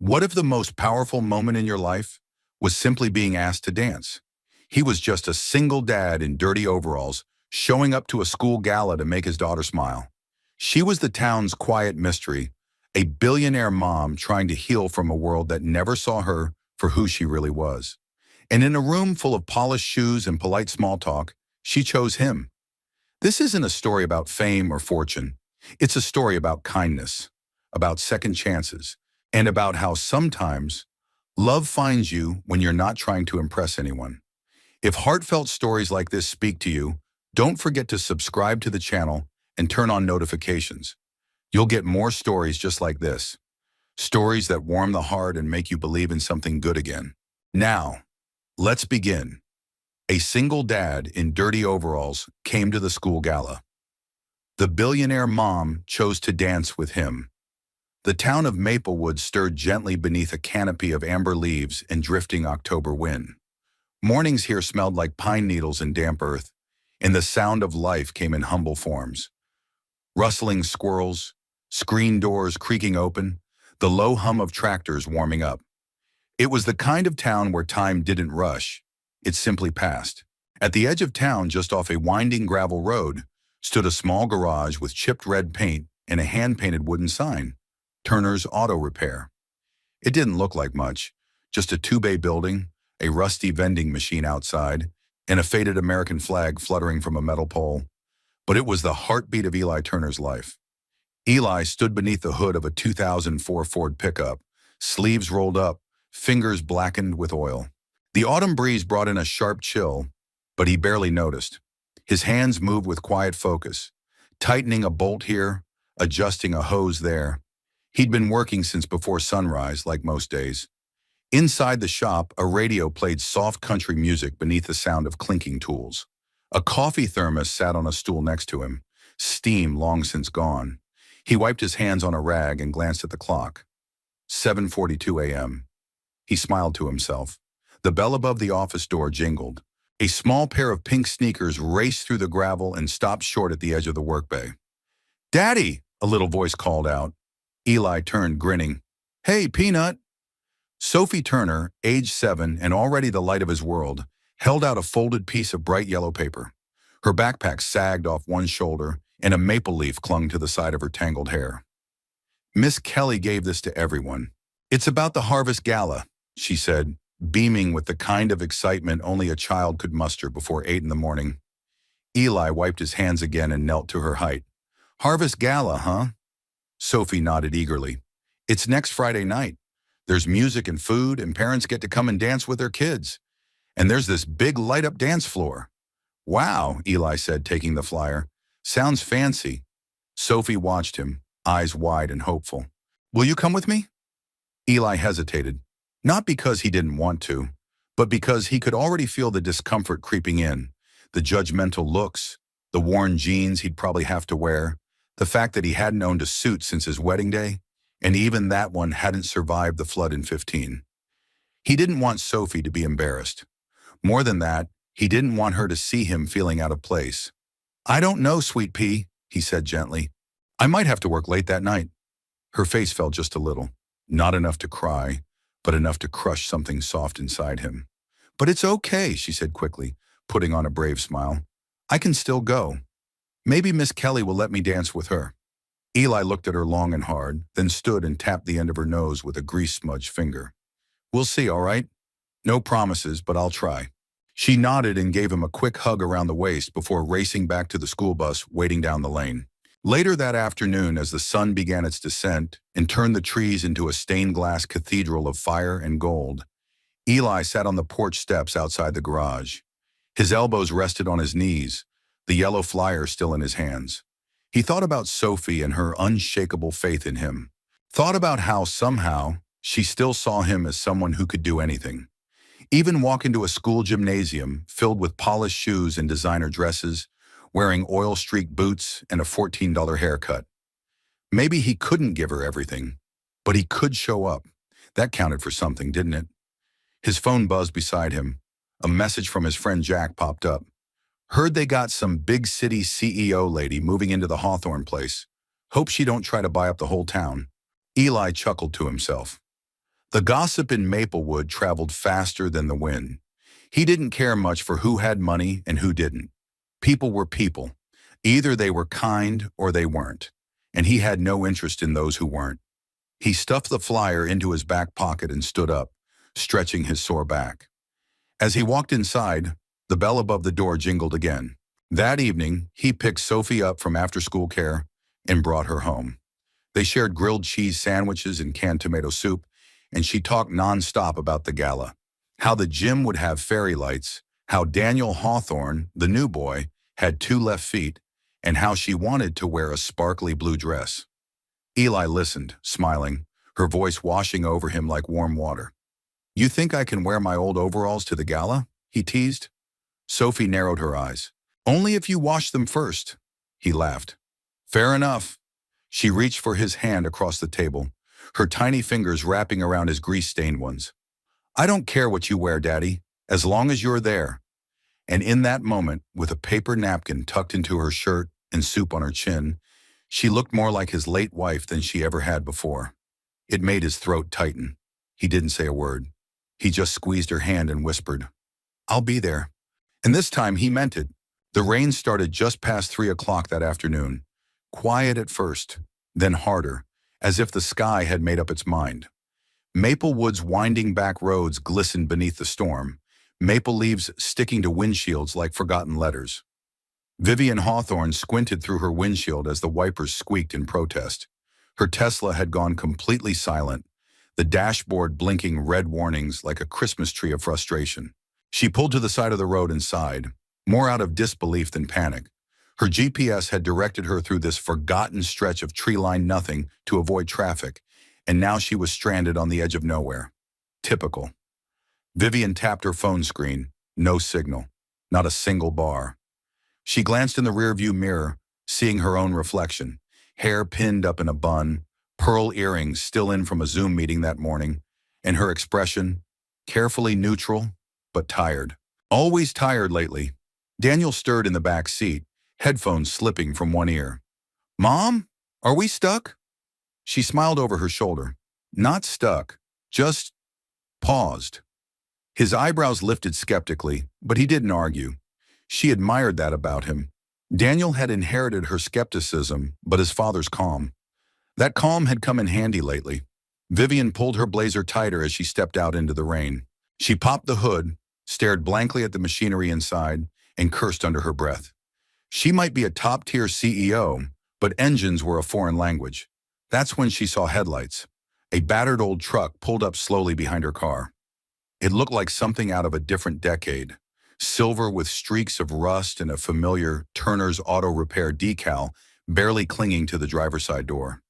What if the most powerful moment in your life was simply being asked to dance? He was just a single dad in dirty overalls, showing up to a school gala to make his daughter smile. She was the town's quiet mystery, a billionaire mom trying to heal from a world that never saw her for who she really was. And in a room full of polished shoes and polite small talk, she chose him. This isn't a story about fame or fortune. It's a story about kindness, about second chances, and about how sometimes love finds you when you're not trying to impress anyone. If heartfelt stories like this speak to you, don't forget to subscribe to the channel and turn on notifications. You'll get more stories just like this. Stories that warm the heart and make you believe in something good again. Now, let's begin. A single dad in dirty overalls came to the school gala. The billionaire mom chose to dance with him. The town of Maplewood stirred gently beneath a canopy of amber leaves and drifting October wind. Mornings here smelled like pine needles and damp earth, and the sound of life came in humble forms. Rustling squirrels, screen doors creaking open, the low hum of tractors warming up. It was the kind of town where time didn't rush, it simply passed. At the edge of town, just off a winding gravel road, stood a small garage with chipped red paint and a hand-painted wooden sign, Turner's Auto Repair. It didn't look like much, just a two-bay building, a rusty vending machine outside, and a faded American flag fluttering from a metal pole. But it was the heartbeat of Eli Turner's life. Eli stood beneath the hood of a 2004 Ford pickup, sleeves rolled up, fingers blackened with oil. The autumn breeze brought in a sharp chill, but he barely noticed. His hands moved with quiet focus, tightening a bolt here, adjusting a hose there. He'd been working since before sunrise, like most days. Inside the shop, a radio played soft country music beneath the sound of clinking tools. A coffee thermos sat on a stool next to him, steam long since gone. He wiped his hands on a rag and glanced at the clock. 7:42 a.m. He smiled to himself. The bell above the office door jingled. A small pair of pink sneakers raced through the gravel and stopped short at the edge of the workbay. "Daddy!" a little voice called out. Eli turned, grinning. "Hey, Peanut!" Sophie Turner, age 7 and already the light of his world, held out a folded piece of bright yellow paper. Her backpack sagged off one shoulder, and a maple leaf clung to the side of her tangled hair. "Miss Kelly gave this to everyone. It's about the Harvest Gala," she said, beaming with the kind of excitement only a child could muster before 8 in the morning. Eli wiped his hands again and knelt to her height. "Harvest Gala, huh?" Sophie nodded eagerly. "It's next Friday night. There's music and food, and parents get to come and dance with their kids. And there's this big light-up dance floor." "Wow," Eli said, taking the flyer. "Sounds fancy." Sophie watched him, eyes wide and hopeful. "Will you come with me?" Eli hesitated, not because he didn't want to, but because he could already feel the discomfort creeping in, the judgmental looks, the worn jeans he'd probably have to wear, the fact that he hadn't owned a suit since his wedding day, and even that one hadn't survived the flood in 15. He didn't want Sophie to be embarrassed. More than that, he didn't want her to see him feeling out of place. "I don't know, sweet pea," he said gently. "I might have to work late that night." Her face fell just a little, not enough to cry, but enough to crush something soft inside him. "But it's okay," she said quickly, putting on a brave smile. "I can still go. Maybe Miss Kelly will let me dance with her." Eli looked at her long and hard, then stood and tapped the end of her nose with a grease-smudged finger. "We'll see, all right? No promises, but I'll try." She nodded and gave him a quick hug around the waist before racing back to the school bus waiting down the lane. Later that afternoon, as the sun began its descent and turned the trees into a stained-glass cathedral of fire and gold, Eli sat on the porch steps outside the garage. His elbows rested on his knees, the yellow flyer still in his hands. He thought about Sophie and her unshakable faith in him. Thought about how somehow she still saw him as someone who could do anything. Even walk into a school gymnasium filled with polished shoes and designer dresses, wearing oil-streaked boots and a $14 haircut. Maybe he couldn't give her everything, but he could show up. That counted for something, didn't it? His phone buzzed beside him. A message from his friend Jack popped up. "Heard they got some big city CEO lady moving into the Hawthorne place. Hope she don't try to buy up the whole town." Eli chuckled to himself. The gossip in Maplewood traveled faster than the wind. He didn't care much for who had money and who didn't. People were people. Either they were kind or they weren't. And he had no interest in those who weren't. He stuffed the flyer into his back pocket and stood up, stretching his sore back. As he walked inside, the bell above the door jingled again. That evening, he picked Sophie up from after-school care and brought her home. They shared grilled cheese sandwiches and canned tomato soup, and she talked nonstop about the gala, how the gym would have fairy lights, how Daniel Hawthorne, the new boy, had 2 left feet, and how she wanted to wear a sparkly blue dress. Eli listened, smiling, her voice washing over him like warm water. "You think I can wear my old overalls to the gala?" he teased. Sophie narrowed her eyes. "Only if you wash them first," he laughed. "Fair enough." She reached for his hand across the table, her tiny fingers wrapping around his grease-stained ones. "I don't care what you wear, Daddy, as long as you're there." And in that moment, with a paper napkin tucked into her shirt and soup on her chin, she looked more like his late wife than she ever had before. It made his throat tighten. He didn't say a word. He just squeezed her hand and whispered, "I'll be there." And this time he meant it. The rain started just past 3 o'clock that afternoon. Quiet at first, then harder, as if the sky had made up its mind. Maplewood's winding back roads glistened beneath the storm, maple leaves sticking to windshields like forgotten letters. Vivian Hawthorne squinted through her windshield as the wipers squeaked in protest. Her Tesla had gone completely silent, the dashboard blinking red warnings like a Christmas tree of frustration. She pulled to the side of the road and sighed, more out of disbelief than panic. Her GPS had directed her through this forgotten stretch of tree-lined nothing to avoid traffic, and now she was stranded on the edge of nowhere. Typical. Vivian tapped her phone screen. No signal. Not a single bar. She glanced in the rearview mirror, seeing her own reflection. Hair pinned up in a bun, pearl earrings still in from a Zoom meeting that morning, and her expression, carefully neutral, but tired. Always tired lately. Daniel stirred in the back seat, headphones slipping from one ear. "Mom, are we stuck?" She smiled over her shoulder. Not stuck, just paused. His eyebrows lifted skeptically, but he didn't argue. She admired that about him. Daniel had inherited her skepticism, but his father's calm. That calm had come in handy lately. Vivian pulled her blazer tighter as she stepped out into the rain. She popped the hood, stared blankly at the machinery inside, and cursed under her breath. She might be a top-tier CEO, but engines were a foreign language. That's when she saw headlights. A battered old truck pulled up slowly behind her car. It looked like something out of a different decade. Silver with streaks of rust and a familiar Turner's Auto Repair decal barely clinging to the driver's side door.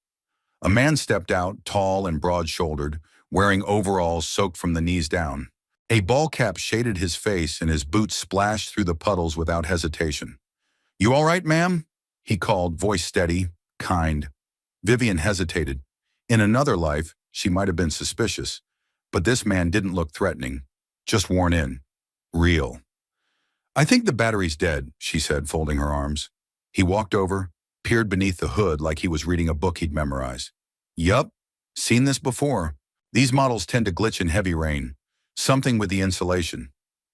A man stepped out, tall and broad-shouldered, wearing overalls soaked from the knees down. A ball cap shaded his face and his boots splashed through the puddles without hesitation. "You all right, ma'am?" he called, voice steady, kind. Vivian hesitated. In another life, she might have been suspicious, but this man didn't look threatening, just worn in. Real. "I think the battery's dead," she said, folding her arms. He walked over, peered beneath the hood like he was reading a book he'd memorized. "Yup, seen this before. These models tend to glitch in heavy rain. Something with the insulation."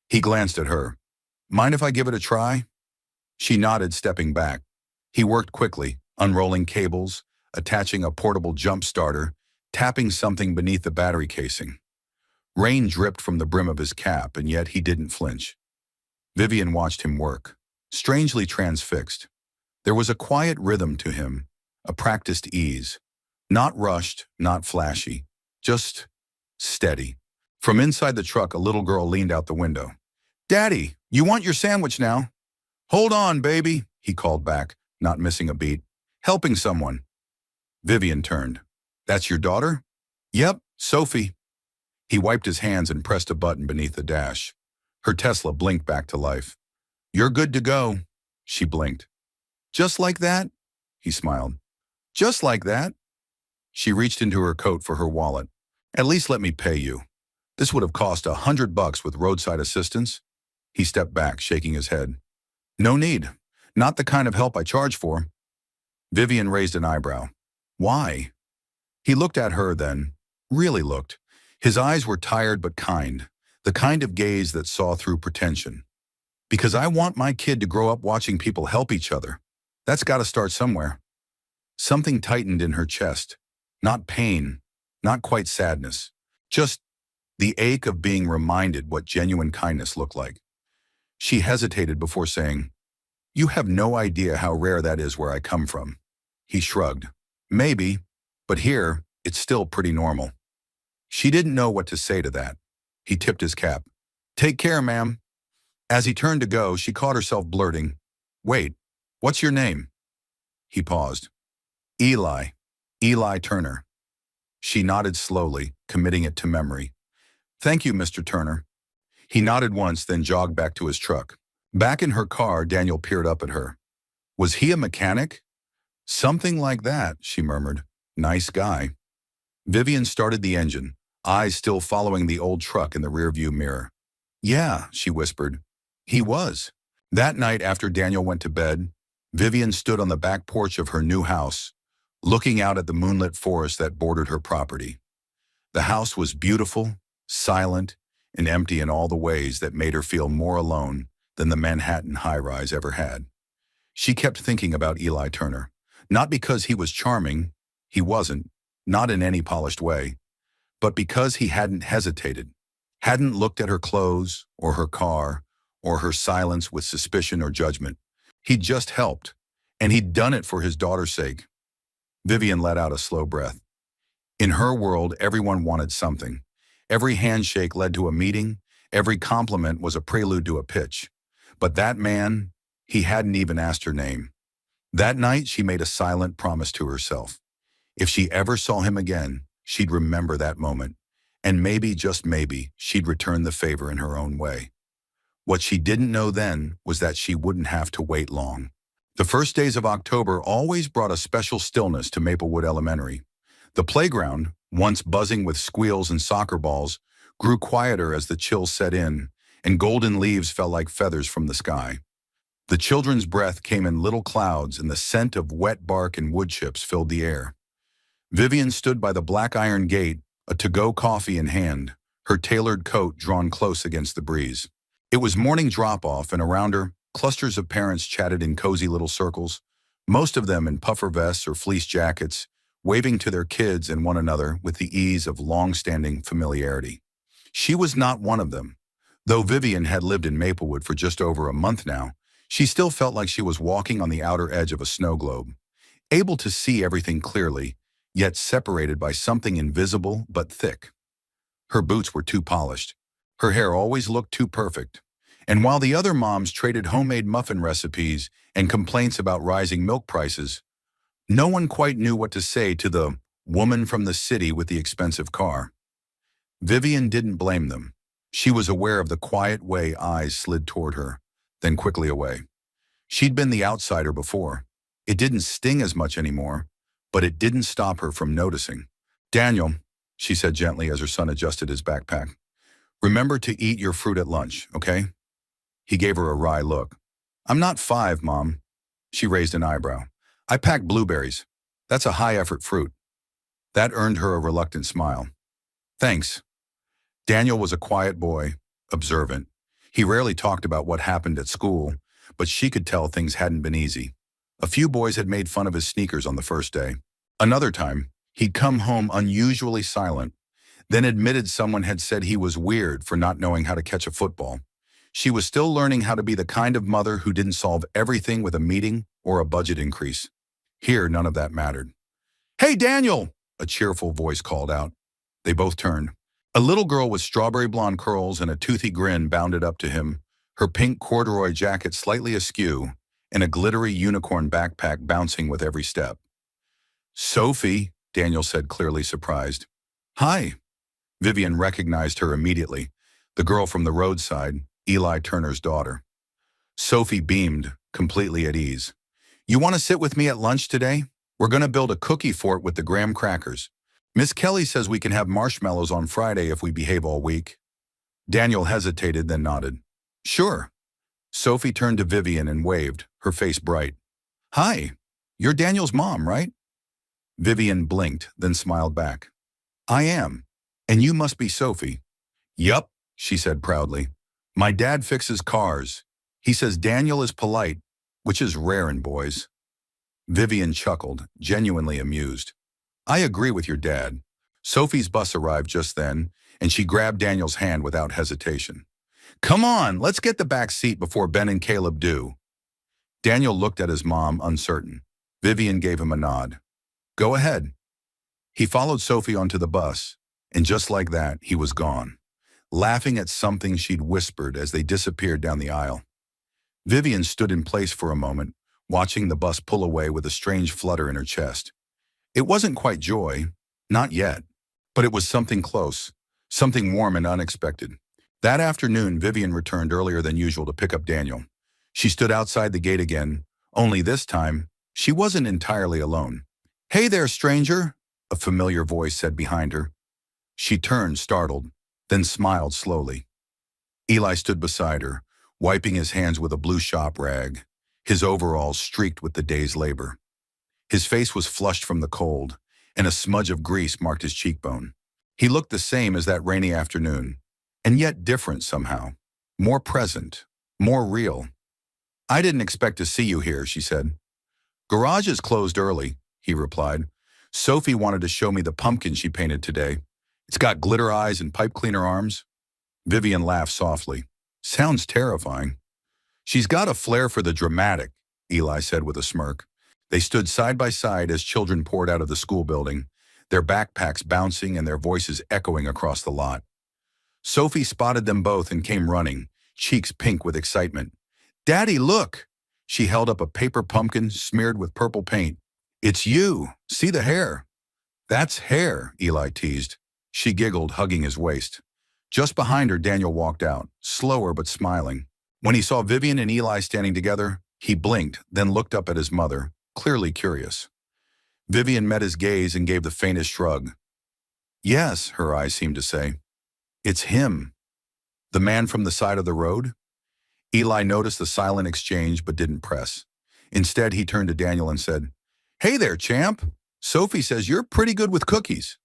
He glanced at her. "Mind if I give it a try?" She nodded, stepping back. He worked quickly, unrolling cables, attaching a portable jump starter, tapping something beneath the battery casing. Rain dripped from the brim of his cap, and yet he didn't flinch. Vivian watched him work, strangely transfixed. There was a quiet rhythm to him, a practiced ease. Not rushed, not flashy, just steady. From inside the truck, a little girl leaned out the window. "Daddy, you want your sandwich now?" "Hold on, baby," he called back, not missing a beat. "Helping someone." Vivian turned. "That's your daughter?" "Yep, Sophie." He wiped his hands and pressed a button beneath the dash. Her Tesla blinked back to life. "You're good to go." She blinked. "Just like that?" He smiled. "Just like that?" She reached into her coat for her wallet. "At least let me pay you. This would have cost $100 with roadside assistance." He stepped back, shaking his head. "No need. Not the kind of help I charge for." Vivian raised an eyebrow. "Why?" He looked at her then, really looked. His eyes were tired but kind, the kind of gaze that saw through pretension. Because I want my kid to grow up watching people help each other. That's got to start somewhere. Something tightened in her chest. Not pain, not quite sadness. Just the ache of being reminded what genuine kindness looked like. She hesitated before saying, "You have no idea how rare that is where I come from." He shrugged. "Maybe, but here, it's still pretty normal." She didn't know what to say to that. He tipped his cap. "Take care, ma'am." As he turned to go, she caught herself blurting, "Wait, what's your name?" He paused. "Eli. Eli Turner." She nodded slowly, committing it to memory. "Thank you, Mr. Turner." He nodded once, then jogged back to his truck. Back in her car, Daniel peered up at her. Was he a mechanic? "Something like that," she murmured. "Nice guy." Vivian started the engine, eyes still following the old truck in the rearview mirror. "Yeah," she whispered. "He was." That night after Daniel went to bed, Vivian stood on the back porch of her new house, looking out at the moonlit forest that bordered her property. The house was beautiful, silent, and empty in all the ways that made her feel more alone than the Manhattan high-rise ever had. She kept thinking about Eli Turner, not because he was charming, he wasn't, not in any polished way, but because he hadn't hesitated, hadn't looked at her clothes or her car or her silence with suspicion or judgment. He'd just helped, and he'd done it for his daughter's sake. Vivian let out a slow breath. In her world, everyone wanted something. Every handshake led to a meeting, every compliment was a prelude to a pitch. But that man, he hadn't even asked her name. That night, she made a silent promise to herself. If she ever saw him again, she'd remember that moment, and maybe, just maybe, she'd return the favor in her own way. What she didn't know then was that she wouldn't have to wait long. The first days of October always brought a special stillness to Maplewood Elementary. The playground, once buzzing with squeals and soccer balls, grew quieter as the chill set in, and golden leaves fell like feathers from the sky. The children's breath came in little clouds, and the scent of wet bark and wood chips filled the air. Vivian stood by the black iron gate, a to-go coffee in hand, her tailored coat drawn close against the breeze. It was morning drop-off, and around her, clusters of parents chatted in cozy little circles, most of them in puffer vests or fleece jackets, waving to their kids and one another with the ease of long-standing familiarity. She was not one of them. Though Vivian had lived in Maplewood for just over a month now, she still felt like she was walking on the outer edge of a snow globe, able to see everything clearly, yet separated by something invisible but thick. Her boots were too polished. Her hair always looked too perfect. And while the other moms traded homemade muffin recipes and complaints about rising milk prices, no one quite knew what to say to the woman from the city with the expensive car. Vivian didn't blame them. She was aware of the quiet way eyes slid toward her, then quickly away. She'd been the outsider before. It didn't sting as much anymore, but it didn't stop her from noticing. "Daniel," she said gently as her son adjusted his backpack, "remember to eat your fruit at lunch, okay?" He gave her a wry look. "I'm not 5, Mom." She raised an eyebrow. "I packed blueberries. That's a high-effort fruit." That earned her a reluctant smile. "Thanks." Daniel was a quiet boy, observant. He rarely talked about what happened at school, but she could tell things hadn't been easy. A few boys had made fun of his sneakers on the first day. Another time, he'd come home unusually silent, then admitted someone had said he was weird for not knowing how to catch a football. She was still learning how to be the kind of mother who didn't solve everything with a meeting or a budget increase. Here, none of that mattered. "Hey, Daniel!" a cheerful voice called out. They both turned. A little girl with strawberry blonde curls and a toothy grin bounded up to him, her pink corduroy jacket slightly askew, and a glittery unicorn backpack bouncing with every step. "Sophie," Daniel said, clearly surprised. "Hi." Vivian recognized her immediately, the girl from the roadside, Eli Turner's daughter. Sophie beamed, completely at ease. "You want to sit with me at lunch today? We're going to build a cookie fort with the graham crackers. Miss Kelly says we can have marshmallows on Friday if we behave all week." Daniel hesitated, then nodded. "Sure." Sophie turned to Vivian and waved, her face bright. "Hi, you're Daniel's mom, right?" Vivian blinked, then smiled back. "I am." And you must be Sophie. Yup, she said proudly. My dad fixes cars. He says Daniel is polite, which is rare in boys. Vivian chuckled, genuinely amused. I agree with your dad. Sophie's bus arrived just then, and she grabbed Daniel's hand without hesitation. Come on, let's get the back seat before Ben and Caleb do. Daniel looked at his mom, uncertain. Vivian gave him a nod. Go ahead. He followed Sophie onto the bus, and just like that, he was gone, laughing at something she'd whispered as they disappeared down the aisle. Vivian stood in place for a moment, watching the bus pull away with a strange flutter in her chest. It wasn't quite joy, not yet, but it was something close, something warm and unexpected. That afternoon, Vivian returned earlier than usual to pick up Daniel. She stood outside the gate again, only this time, she wasn't entirely alone. Hey there, stranger, a familiar voice said behind her. She turned, startled, then smiled slowly. Eli stood beside her, wiping his hands with a blue shop rag, his overalls streaked with the day's labor. His face was flushed from the cold, and a smudge of grease marked his cheekbone. He looked the same as that rainy afternoon, and yet different somehow, more present, more real. I didn't expect to see you here, she said. Garage is closed early, he replied. Sophie wanted to show me the pumpkin she painted today. It's got glitter eyes and pipe cleaner arms. Vivian laughed softly. Sounds terrifying. She's got a flair for the dramatic, Eli said with a smirk. They stood side by side as children poured out of the school building, their backpacks bouncing and their voices echoing across the lot. Sophie spotted them both and came running, cheeks pink with excitement. Daddy, look! She held up a paper pumpkin smeared with purple paint. It's you! See the hair! That's hair, Eli teased. She giggled, hugging his waist. Just behind her, Daniel walked out, slower but smiling. When he saw Vivian and Eli standing together, he blinked, then looked up at his mother, clearly curious. Vivian met his gaze and gave the faintest shrug. Yes, her eyes seemed to say. It's him. The man from the side of the road? Eli noticed the silent exchange but didn't press. Instead, he turned to Daniel and said, Hey there, champ. Sophie says you're pretty good with cookies.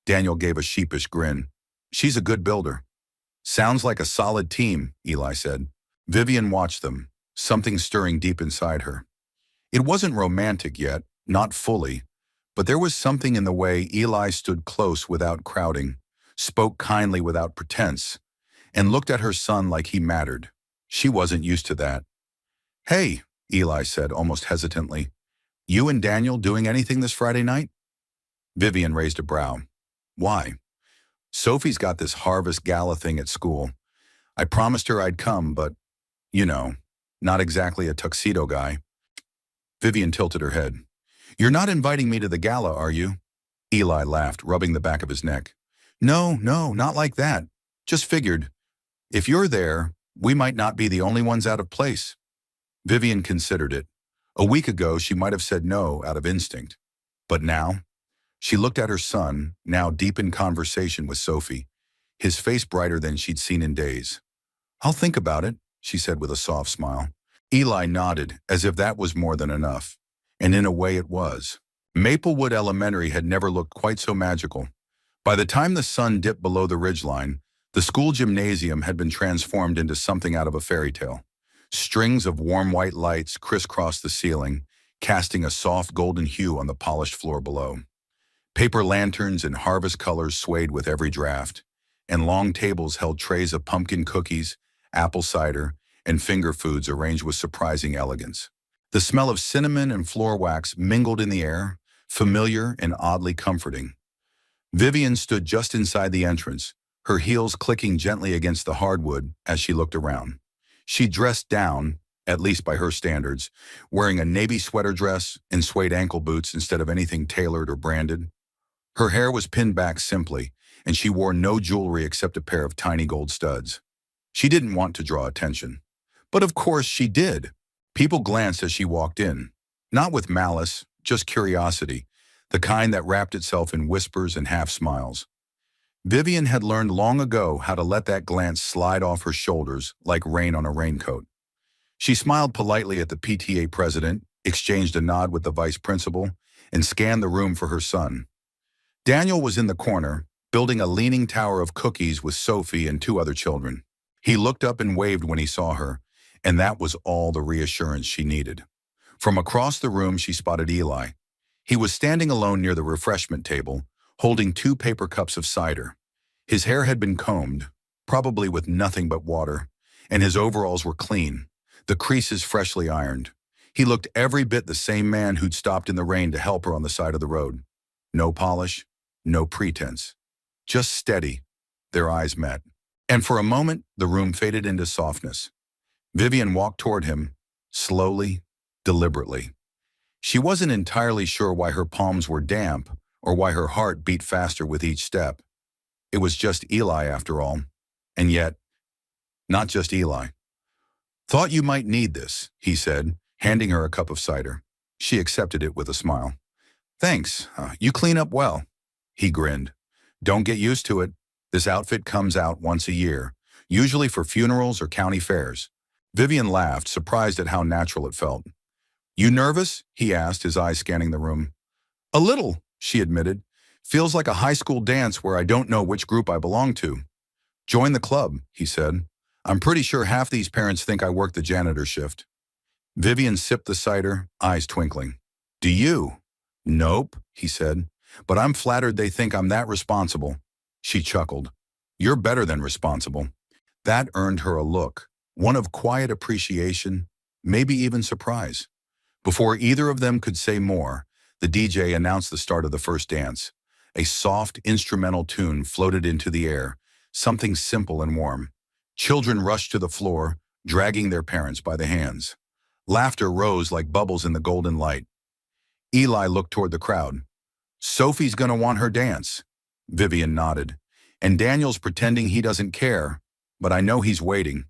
Daniel gave a sheepish grin. She's a good builder. Sounds like a solid team, Eli said. Vivian watched them, something stirring deep inside her. It wasn't romantic yet, not fully, but there was something in the way Eli stood close without crowding, spoke kindly without pretense, and looked at her son like he mattered. She wasn't used to that. Hey, Eli said almost hesitantly, you and Daniel doing anything this Friday night? Vivian raised a brow. Why? Sophie's got this harvest gala thing at school. I promised her I'd come, but, you know, not exactly a tuxedo guy. Vivian tilted her head. You're not inviting me to the gala, are you? Eli laughed, rubbing the back of his neck. No, not like that. Just figured, if you're there, we might not be the only ones out of place. Vivian considered it. A week ago, she might have said no out of instinct. But now? She looked at her son, now deep in conversation with Sophie, his face brighter than she'd seen in days. I'll think about it, she said with a soft smile. Eli nodded, as if that was more than enough. And in a way it was. Maplewood Elementary had never looked quite so magical. By the time the sun dipped below the ridgeline, the school gymnasium had been transformed into something out of a fairy tale. Strings of warm white lights crisscrossed the ceiling, casting a soft golden hue on the polished floor below. Paper lanterns and harvest colors swayed with every draft, and long tables held trays of pumpkin cookies, apple cider, and finger foods arranged with surprising elegance. The smell of cinnamon and floor wax mingled in the air, familiar and oddly comforting. Vivian stood just inside the entrance, her heels clicking gently against the hardwood as she looked around. She dressed down, at least by her standards, wearing a navy sweater dress and suede ankle boots instead of anything tailored or branded. Her hair was pinned back simply, and she wore no jewelry except a pair of tiny gold studs. She didn't want to draw attention. But of course she did. People glanced as she walked in, not with malice, just curiosity, the kind that wrapped itself in whispers and half smiles. Vivian had learned long ago how to let that glance slide off her shoulders like rain on a raincoat. She smiled politely at the PTA president, exchanged a nod with the vice principal, and scanned the room for her son. Daniel was in the corner, building a leaning tower of cookies with Sophie and two other children. He looked up and waved when he saw her, and that was all the reassurance she needed. From across the room, she spotted Eli. He was standing alone near the refreshment table, holding two paper cups of cider. His hair had been combed, probably with nothing but water, and his overalls were clean, the creases freshly ironed. He looked every bit the same man who'd stopped in the rain to help her on the side of the road. No polish, no pretense. Just steady. Their eyes met. And for a moment, the room faded into softness. Vivian walked toward him, slowly, deliberately. She wasn't entirely sure why her palms were damp or why her heart beat faster with each step. It was just Eli after all. And yet, not just Eli. "Thought you might need this," he said, handing her a cup of cider. She accepted it with a smile. "Thanks. You clean up well." He grinned. "Don't get used to it. This outfit comes out once a year, usually for funerals or county fairs." Vivian laughed, surprised at how natural it felt. "You nervous?" he asked, his eyes scanning the room. "A little," she admitted. "Feels like a high school dance where I don't know which group I belong to." "Join the club," he said. "I'm pretty sure half these parents think I work the janitor shift." Vivian sipped the cider, eyes twinkling. "Do you?" "Nope," he said. "But I'm flattered they think I'm that responsible." She chuckled. "You're better than responsible." That earned her a look, one of quiet appreciation, maybe even surprise. Before either of them could say more, the DJ announced the start of the first dance. A soft, instrumental tune floated into the air, something simple and warm. Children rushed to the floor, dragging their parents by the hands. Laughter rose like bubbles in the golden light. Eli looked toward the crowd. "Sophie's gonna want her dance." Vivian nodded. "And Daniel's pretending he doesn't care, but I know he's waiting."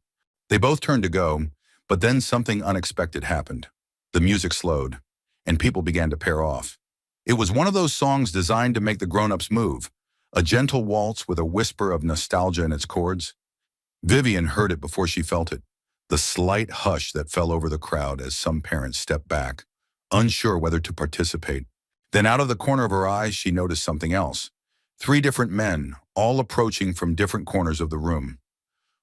They both turned to go, but then something unexpected happened. The music slowed, and people began to pair off. It was one of those songs designed to make the grown-ups move, a gentle waltz with a whisper of nostalgia in its chords. Vivian heard it before she felt it, the slight hush that fell over the crowd as some parents stepped back, unsure whether to participate. Then out of the corner of her eyes, she noticed something else. 3 different men, all approaching from different corners of the room.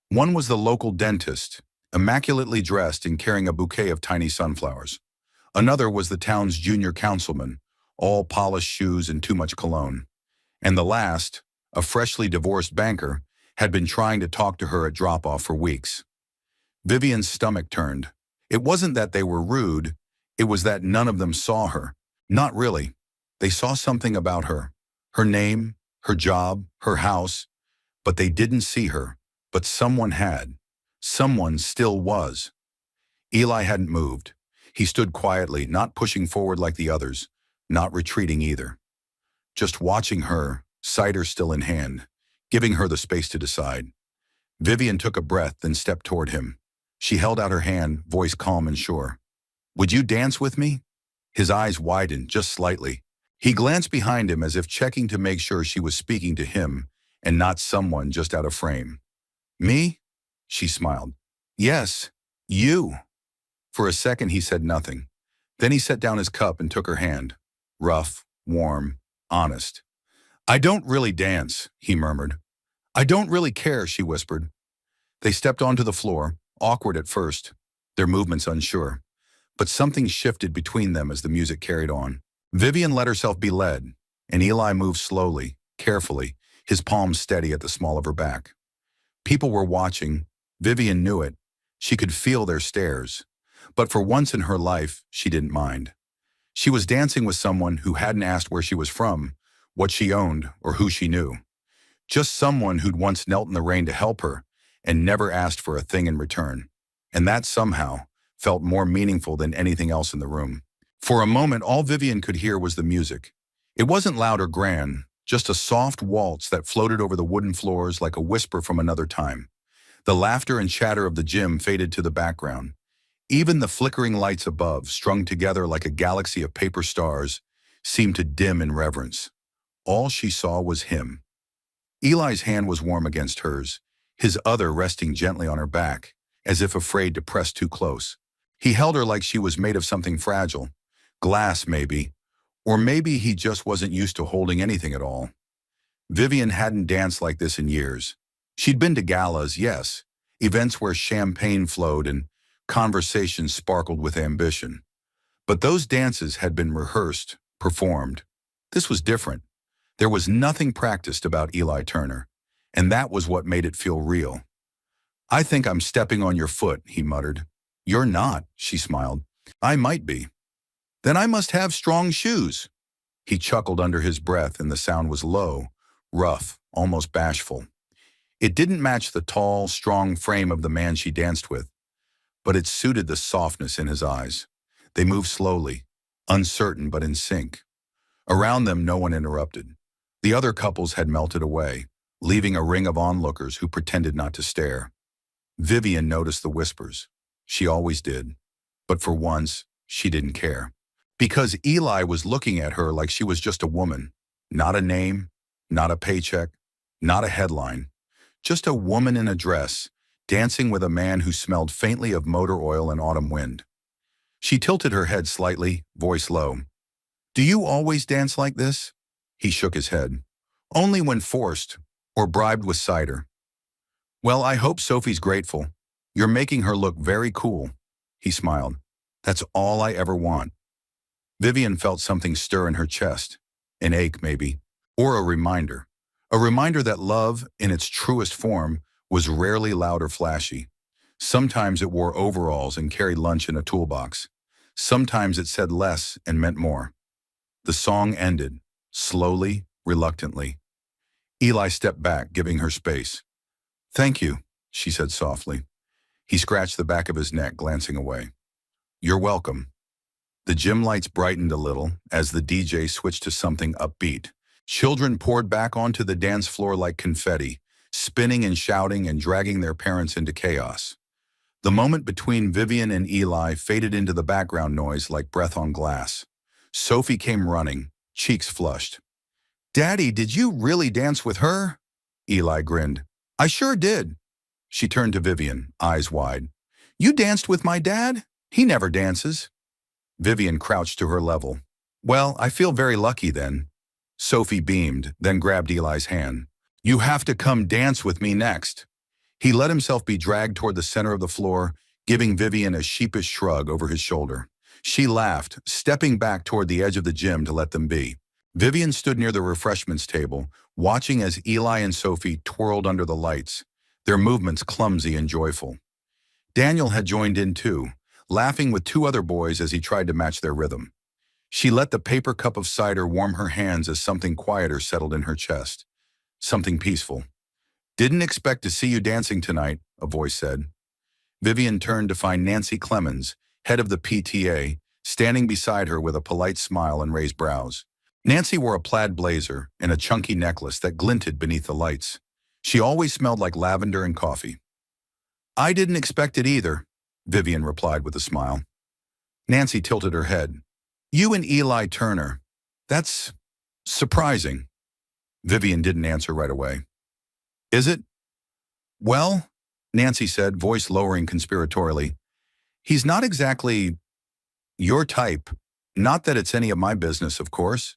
One was the local dentist, immaculately dressed and carrying a bouquet of tiny sunflowers. Another was the town's junior councilman, all polished shoes and too much cologne. And the last, a freshly divorced banker, had been trying to talk to her at drop-off for weeks. Vivian's stomach turned. It wasn't that they were rude, it was that none of them saw her. Not really. They saw something about her. Her name, her job, her house. But they didn't see her. But someone had. Someone still was. Eli hadn't moved. He stood quietly, not pushing forward like the others, not retreating either. Just watching her, cider still in hand, giving her the space to decide. Vivian took a breath, then stepped toward him. She held out her hand, voice calm and sure. "Would you dance with me?" His eyes widened, just slightly. He glanced behind him as if checking to make sure she was speaking to him and not someone just out of frame. "Me?" She smiled. "Yes, you." For a second he said nothing. Then he set down his cup and took her hand. Rough, warm, honest. "I don't really dance," he murmured. "I don't really care," she whispered. They stepped onto the floor, awkward at first, their movements unsure. But something shifted between them as the music carried on. Vivian let herself be led, and Eli moved slowly, carefully, his palms steady at the small of her back. People were watching. Vivian knew it. She could feel their stares. But for once in her life, she didn't mind. She was dancing with someone who hadn't asked where she was from, what she owned, or who she knew. Just someone who'd once knelt in the rain to help her and never asked for a thing in return. And that somehow felt more meaningful than anything else in the room. For a moment, all Vivian could hear was the music. It wasn't loud or grand, just a soft waltz that floated over the wooden floors like a whisper from another time. The laughter and chatter of the gym faded to the background. Even the flickering lights above, strung together like a galaxy of paper stars, seemed to dim in reverence. All she saw was him. Eli's hand was warm against hers, his other resting gently on her back, as if afraid to press too close. He held her like she was made of something fragile. Glass, maybe. Or maybe he just wasn't used to holding anything at all. Vivian hadn't danced like this in years. She'd been to galas, yes, events where champagne flowed and conversations sparkled with ambition. But those dances had been rehearsed, performed. This was different. There was nothing practiced about Eli Turner, and that was what made it feel real. "I think I'm stepping on your foot," he muttered. "You're not," she smiled. "I might be." "Then I must have strong shoes." He chuckled under his breath, and the sound was low, rough, almost bashful. It didn't match the tall, strong frame of the man she danced with, but it suited the softness in his eyes. They moved slowly, uncertain but in sync. Around them, no one interrupted. The other couples had melted away, leaving a ring of onlookers who pretended not to stare. Vivian noticed the whispers. She always did. But for once, she didn't care. Because Eli was looking at her like she was just a woman. Not a name, not a paycheck, not a headline. Just a woman in a dress, dancing with a man who smelled faintly of motor oil and autumn wind. She tilted her head slightly, voice low. "Do you always dance like this?" He shook his head. "Only when forced, or bribed with cider." "Well, I hope Sophie's grateful. You're making her look very cool." He smiled. "That's all I ever want." Vivian felt something stir in her chest. An ache, maybe. Or a reminder. A reminder that love, in its truest form, was rarely loud or flashy. Sometimes it wore overalls and carried lunch in a toolbox. Sometimes it said less and meant more. The song ended, slowly, reluctantly. Eli stepped back, giving her space. "Thank you," she said softly. He scratched the back of his neck, glancing away. "You're welcome." The gym lights brightened a little as the DJ switched to something upbeat. Children poured back onto the dance floor like confetti, spinning and shouting and dragging their parents into chaos. The moment between Vivian and Eli faded into the background noise like breath on glass. Sophie came running, cheeks flushed. "Daddy, did you really dance with her?" Eli grinned. "I sure did." She turned to Vivian, eyes wide. "You danced with my dad? He never dances." Vivian crouched to her level. "Well, I feel very lucky then." Sophie beamed, then grabbed Eli's hand. "You have to come dance with me next." He let himself be dragged toward the center of the floor, giving Vivian a sheepish shrug over his shoulder. She laughed, stepping back toward the edge of the gym to let them be. Vivian stood near the refreshments table, watching as Eli and Sophie twirled under the lights, their movements clumsy and joyful. Daniel had joined in too, laughing with two other boys as he tried to match their rhythm. She let the paper cup of cider warm her hands as something quieter settled in her chest. Something peaceful. "Didn't expect to see you dancing tonight," a voice said. Vivian turned to find Nancy Clemens, head of the PTA, standing beside her with a polite smile and raised brows. Nancy wore a plaid blazer and a chunky necklace that glinted beneath the lights. She always smelled like lavender and coffee. "I didn't expect it either," Vivian replied with a smile. Nancy tilted her head. "You and Eli Turner. That's surprising." Vivian didn't answer right away. "Is it?" "Well," Nancy said, voice lowering conspiratorially, "he's not exactly your type. Not that it's any of my business, of course."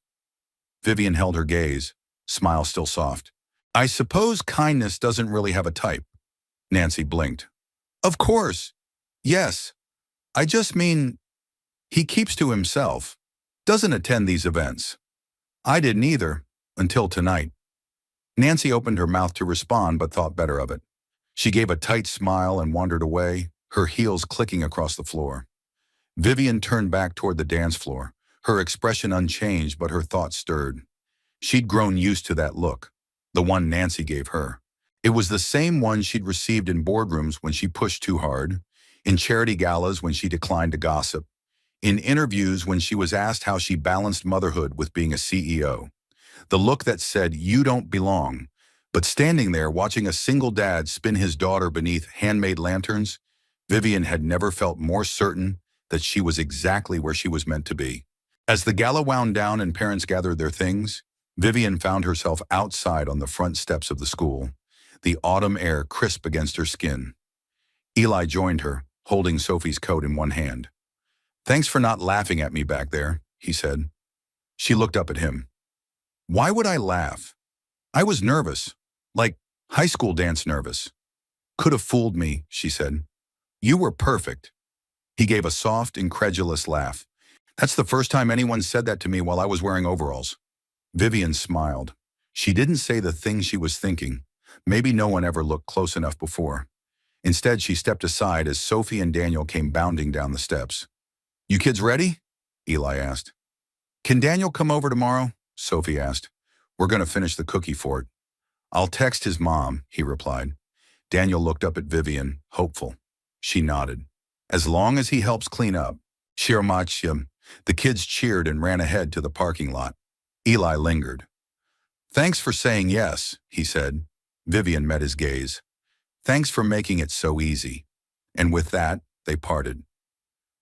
Vivian held her gaze, smile still soft. "I suppose kindness doesn't really have a type." Nancy blinked. "Of course. Yes. I just mean, he keeps to himself. Doesn't attend these events. I didn't either, until tonight." Nancy opened her mouth to respond but thought better of it. She gave a tight smile and wandered away, her heels clicking across the floor. Vivian turned back toward the dance floor, her expression unchanged but her thoughts stirred. She'd grown used to that look, the one Nancy gave her. It was the same one she'd received in boardrooms when she pushed too hard, in charity galas when she declined to gossip, in interviews when she was asked how she balanced motherhood with being a CEO. The look that said, "You don't belong." But standing there watching a single dad spin his daughter beneath handmade lanterns, Vivian had never felt more certain that she was exactly where she was meant to be. As the gala wound down and parents gathered their things, Vivian found herself outside on the front steps of the school, the autumn air crisp against her skin. Eli joined her, holding Sophie's coat in one hand. "Thanks for not laughing at me back there," he said. She looked up at him. "Why would I laugh?" I was nervous, like high school dance nervous. Could have fooled me, she said. You were perfect. He gave a soft, incredulous laugh. That's the first time anyone said that to me while I was wearing overalls. Vivian smiled. She didn't say the thing she was thinking. Maybe no one ever looked close enough before. Instead, she stepped aside as Sophie and Daniel came bounding down the steps. You kids ready? Eli asked. Can Daniel come over tomorrow? Sophie asked. We're going to finish the cookie fort. I'll text his mom, he replied. Daniel looked up at Vivian, hopeful. She nodded. As long as he helps clean up. Shirmachim. The kids cheered and ran ahead to the parking lot. Eli lingered. Thanks for saying yes, he said. Vivian met his gaze. Thanks for making it so easy. And with that, they parted.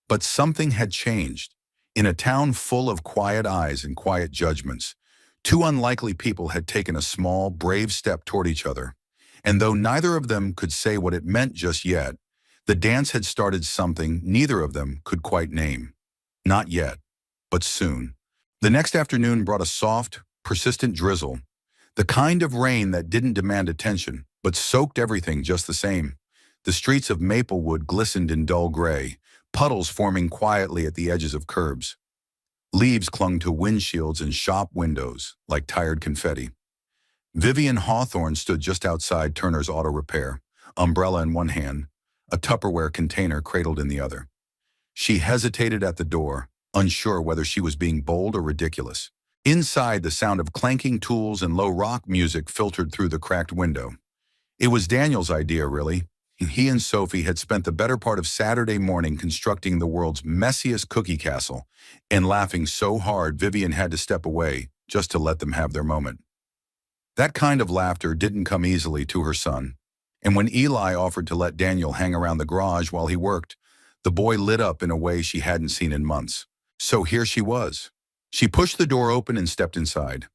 But something had changed. In a town full of quiet eyes and quiet judgments, two unlikely people had taken a small, brave step toward each other. And though neither of them could say what it meant just yet, the dance had started something neither of them could quite name. Not yet, but soon. The next afternoon brought a soft, persistent drizzle, the kind of rain that didn't demand attention, but soaked everything just the same. The streets of Maplewood glistened in dull gray, puddles forming quietly at the edges of curbs. Leaves clung to windshields and shop windows like tired confetti. Vivian Hawthorne stood just outside Turner's Auto Repair, umbrella in one hand, a Tupperware container cradled in the other. She hesitated at the door, unsure whether she was being bold or ridiculous. Inside, the sound of clanking tools and low rock music filtered through the cracked window. It was Daniel's idea, really. He and Sophie had spent the better part of Saturday morning constructing the world's messiest cookie castle, and laughing so hard Vivian had to step away just to let them have their moment. That kind of laughter didn't come easily to her son, and when Eli offered to let Daniel hang around the garage while he worked, the boy lit up in a way she hadn't seen in months. So here she was. She pushed the door open and stepped inside.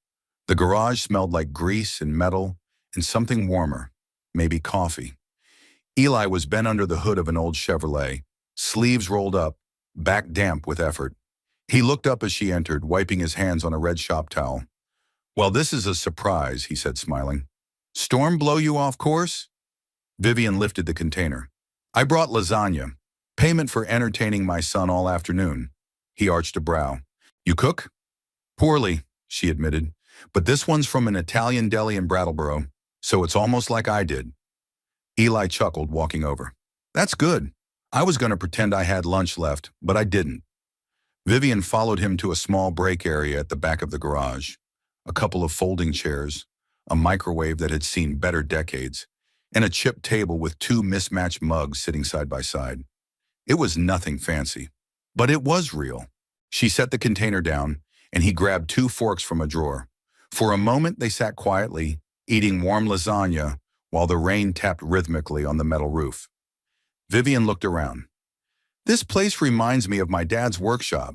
The garage smelled like grease and metal and something warmer, maybe coffee. Eli was bent under the hood of an old Chevrolet, sleeves rolled up, back damp with effort. He looked up as she entered, wiping his hands on a red shop towel. Well, this is a surprise, he said, smiling. Storm blow you off course? Vivian lifted the container. I brought lasagna, payment for entertaining my son all afternoon. He arched a brow. You cook? Poorly, she admitted, but this one's from an Italian deli in Brattleboro, so it's almost like I did. Eli chuckled, walking over. That's good. I was going to pretend I had lunch left, but I didn't. Vivian followed him to a small break area at the back of the garage. A couple of folding chairs, a microwave that had seen better decades, and a chipped table with two mismatched mugs sitting side by side. It was nothing fancy, but it was real. She set the container down, and he grabbed two forks from a drawer. For a moment, they sat quietly, eating warm lasagna while the rain tapped rhythmically on the metal roof. Vivian looked around. This place reminds me of my dad's workshop.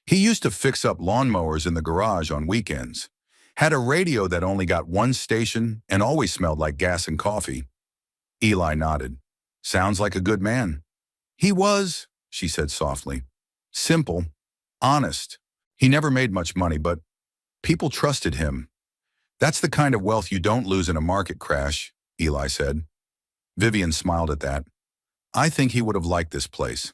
He used to fix up lawnmowers in the garage on weekends. Had a radio that only got one station and always smelled like gas and coffee. Eli nodded. Sounds like a good man. He was, she said softly. Simple, honest. He never made much money, but people trusted him. That's the kind of wealth you don't lose in a market crash, Eli said. Vivian smiled at that. I think he would have liked this place.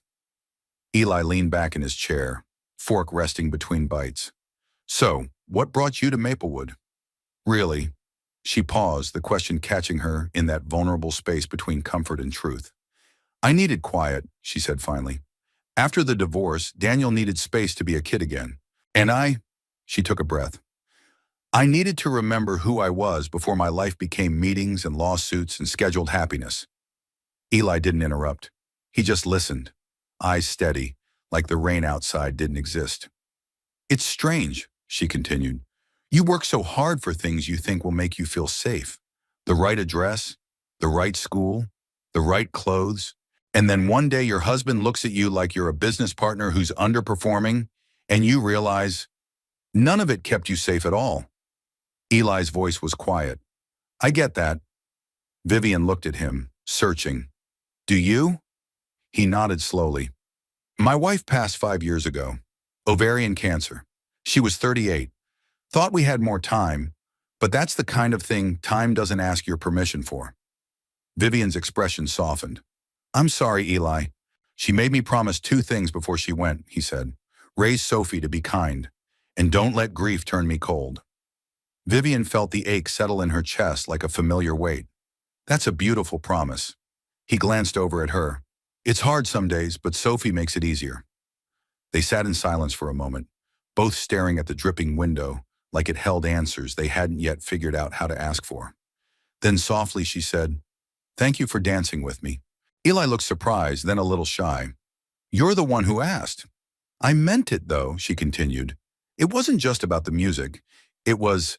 Eli leaned back in his chair, fork resting between bites. So, what brought you to Maplewood? Really? She paused, the question catching her in that vulnerable space between comfort and truth. I needed quiet, she said finally. After the divorce, Daniel needed space to be a kid again. And she took a breath. I needed to remember who I was before my life became meetings and lawsuits and scheduled happiness. Eli didn't interrupt. He just listened, eyes steady, like the rain outside didn't exist. It's strange, she continued. You work so hard for things you think will make you feel safe. The right address, the right school, the right clothes, and then one day your husband looks at you like you're a business partner who's underperforming, and you realize none of it kept you safe at all. Eli's voice was quiet. I get that. Vivian looked at him, searching. Do you? He nodded slowly. My wife passed 5 years ago. Ovarian cancer. She was 38. Thought we had more time, But that's the kind of thing time doesn't ask your permission for. Vivian's expression softened. I'm sorry, Eli. She made me promise two things before she went, he said. Raise Sophie to be kind, and don't let grief turn me cold. Vivian felt the ache settle in her chest like a familiar weight. That's a beautiful promise. He glanced over at her. It's hard some days, but Sophie makes it easier. They sat in silence for a moment, both staring at the dripping window, like it held answers they hadn't yet figured out how to ask for. Then softly she said, Thank you for dancing with me. Eli looked surprised, then a little shy. You're the one who asked. I meant it, though, she continued. It wasn't just about the music. It was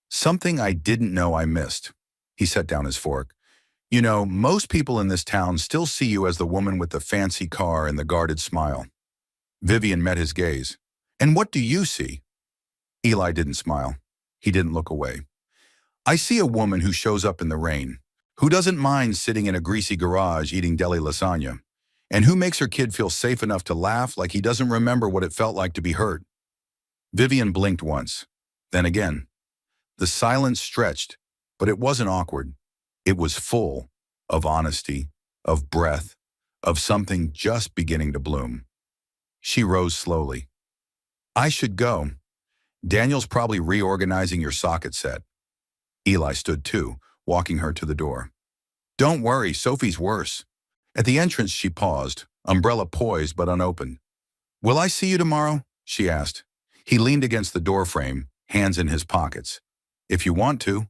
something I didn't know I missed. He set down his fork. You know, most people in this town still see you as the woman with the fancy car and the guarded smile. Vivian met his gaze. And what do you see? Eli didn't smile. He didn't look away. I see a woman who shows up in the rain, who doesn't mind sitting in a greasy garage eating deli lasagna, and who makes her kid feel safe enough to laugh like he doesn't remember what it felt like to be hurt. Vivian blinked once, then again. The silence stretched, but it wasn't awkward. It was full of honesty, of breath, of something just beginning to bloom. She rose slowly. I should go. Daniel's probably reorganizing your socket set. Eli stood too, walking her to the door. Don't worry, Sophie's worse. At the entrance she paused, umbrella poised but unopened. Will I see you tomorrow? She asked. He leaned against the doorframe, hands in his pockets. If you want to.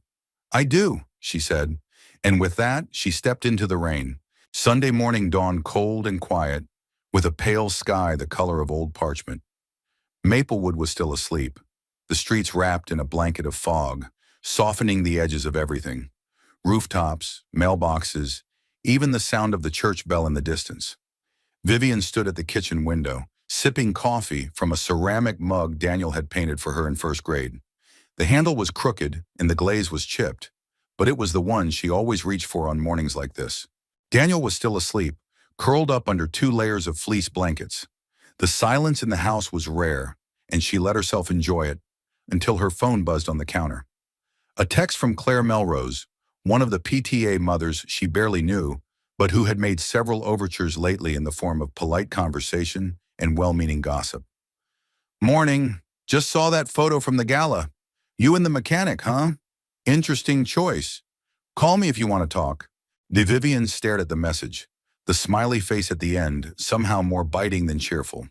I do, she said. And with that, she stepped into the rain. Sunday morning dawned cold and quiet, with a pale sky the color of old parchment. Maplewood was still asleep, the streets wrapped in a blanket of fog, softening the edges of everything. Rooftops, mailboxes, even the sound of the church bell in the distance. Vivian stood at the kitchen window, sipping coffee from a ceramic mug Daniel had painted for her in first grade. The handle was crooked and the glaze was chipped, but it was the one she always reached for on mornings like this. Daniel was still asleep, curled up under 2 layers of fleece blankets. The silence in the house was rare, and she let herself enjoy it until her phone buzzed on the counter. A text from Claire Melrose, one of the PTA mothers she barely knew, but who had made several overtures lately in the form of polite conversation and well-meaning gossip. Morning. Just saw that photo from the gala. You and the mechanic, huh? Interesting choice. Call me if you want to talk. Vivian stared at the message, the smiley face at the end somehow more biting than cheerful.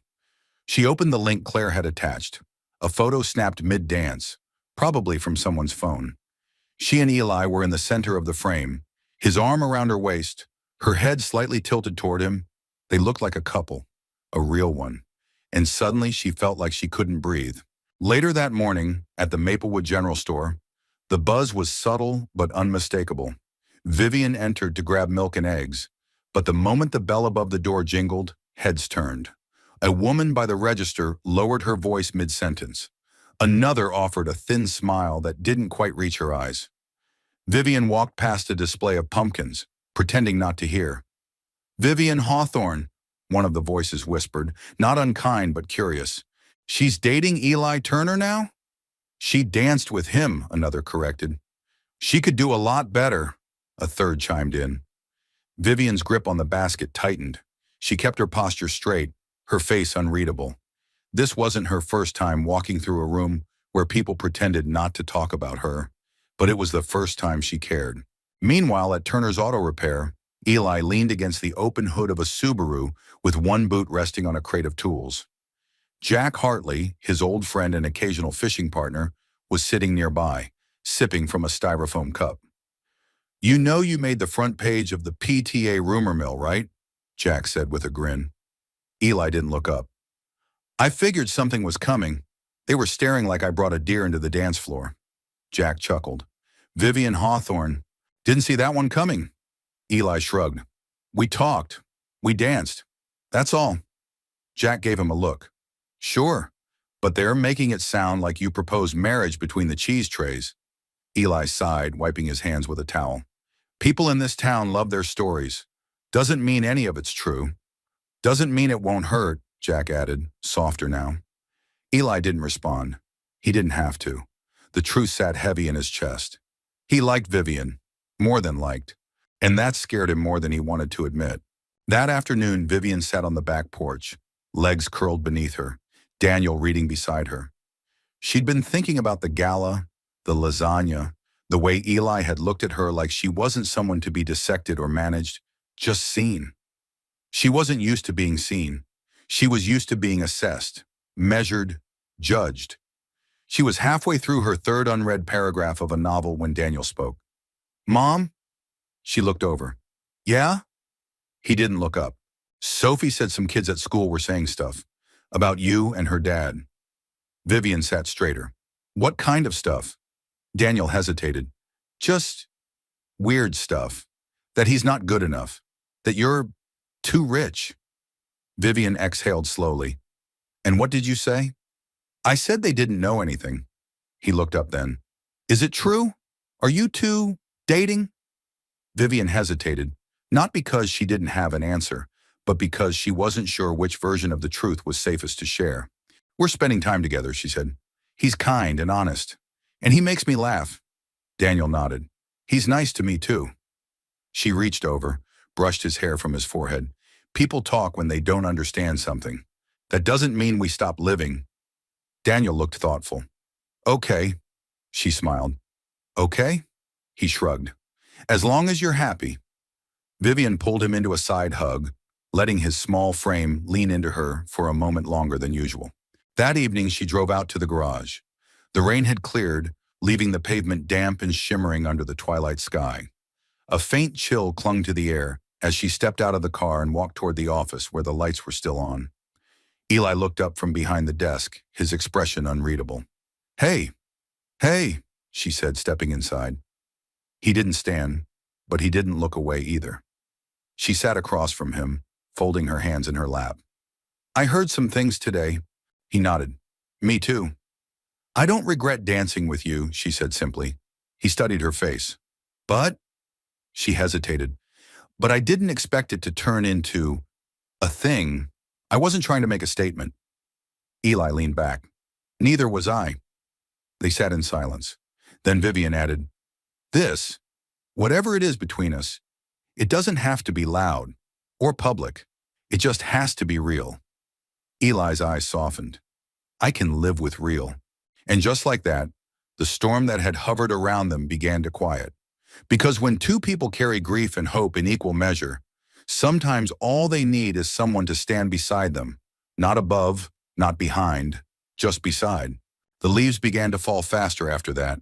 She opened the link Claire had attached, a photo snapped mid-dance, probably from someone's phone. She and Eli were in the center of the frame, his arm around her waist, her head slightly tilted toward him. They looked like a couple, a real one. And suddenly she felt like she couldn't breathe. Later that morning, at the Maplewood General Store, the buzz was subtle but unmistakable. Vivian entered to grab milk and eggs, but the moment the bell above the door jingled, heads turned. A woman by the register lowered her voice mid-sentence. Another offered a thin smile that didn't quite reach her eyes. Vivian walked past a display of pumpkins, pretending not to hear. Vivian Hawthorne, one of the voices whispered, not unkind but curious. She's dating Eli Turner now? She danced with him, another corrected. She could do a lot better, a third chimed in. Vivian's grip on the basket tightened. She kept her posture straight, her face unreadable. This wasn't her first time walking through a room where people pretended not to talk about her, but it was the first time she cared. Meanwhile, at Turner's Auto Repair, Eli leaned against the open hood of a Subaru with one boot resting on a crate of tools. Jack Hartley, his old friend and occasional fishing partner, was sitting nearby, sipping from a styrofoam cup. You know you made the front page of the PTA rumor mill, right? Jack said with a grin. Eli didn't look up. I figured something was coming. They were staring like I brought a deer into the dance floor. Jack chuckled. Vivian Hawthorne. Didn't see that one coming. Eli shrugged. We talked. We danced. That's all. Jack gave him a look. Sure, but they're making it sound like you proposed marriage between the cheese trays. Eli sighed, wiping his hands with a towel. People in this town love their stories. Doesn't mean any of it's true. Doesn't mean it won't hurt, Jack added, softer now. Eli didn't respond. He didn't have to. The truth sat heavy in his chest. He liked Vivian, more than liked, and that scared him more than he wanted to admit. That afternoon, Vivian sat on the back porch, legs curled beneath her, Daniel reading beside her. She'd been thinking about the gala, the lasagna, the way Eli had looked at her like she wasn't someone to be dissected or managed, just seen. She wasn't used to being seen. She was used to being assessed, measured, judged. She was halfway through her third unread paragraph of a novel when Daniel spoke. "Mom?" She looked over. "Yeah?" He didn't look up. "Sophie said some kids at school were saying stuff about you and her dad." Vivian sat straighter. "What kind of stuff?" Daniel hesitated. "Just weird stuff. That he's not good enough. That you're too rich." Vivian exhaled slowly. "And what did you say?" "I said they didn't know anything." He looked up then. "Is it true? Are you two dating?" Vivian hesitated, not because she didn't have an answer, but because she wasn't sure which version of the truth was safest to share. "We're spending time together," she said. "He's kind and honest. And he makes me laugh." Daniel nodded. "He's nice to me too." She reached over, brushed his hair from his forehead. "People talk when they don't understand something. That doesn't mean we stop living." Daniel looked thoughtful. "Okay," she smiled. "Okay?" He shrugged. "As long as you're happy." Vivian pulled him into a side hug, letting his small frame lean into her for a moment longer than usual. That evening, she drove out to the garage. The rain had cleared, leaving the pavement damp and shimmering under the twilight sky. A faint chill clung to the air as she stepped out of the car and walked toward the office where the lights were still on. Eli looked up from behind the desk, his expression unreadable. "Hey, hey," she said, stepping inside. He didn't stand, but he didn't look away either. She sat across from him, folding her hands in her lap. "I heard some things today." He nodded. "Me too." "I don't regret dancing with you," she said simply. He studied her face. "But," she hesitated, "but I didn't expect it to turn into a thing. I wasn't trying to make a statement." Eli leaned back. "Neither was I." They sat in silence. Then Vivian added, "This, whatever it is between us, it doesn't have to be loud or public. It just has to be real." Eli's eyes softened. "I can live with real." And just like that, the storm that had hovered around them began to quiet. Because when two people carry grief and hope in equal measure, sometimes all they need is someone to stand beside them, not above, not behind, just beside. The leaves began to fall faster after that.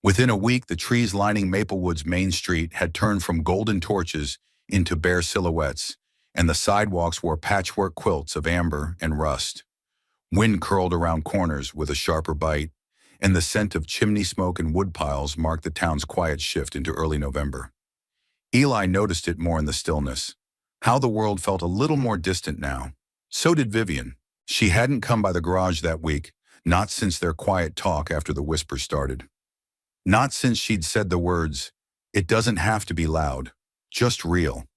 Within a week, the trees lining Maplewood's main street had turned from golden torches into bare silhouettes, and the sidewalks wore patchwork quilts of amber and rust. Wind curled around corners with a sharper bite, and the scent of chimney smoke and wood piles marked the town's quiet shift into early November. Eli noticed it more in the stillness, how the world felt a little more distant now. So did Vivian. She hadn't come by the garage that week, not since their quiet talk after the whisper started. Not since she'd said the words, "It doesn't have to be loud, just real."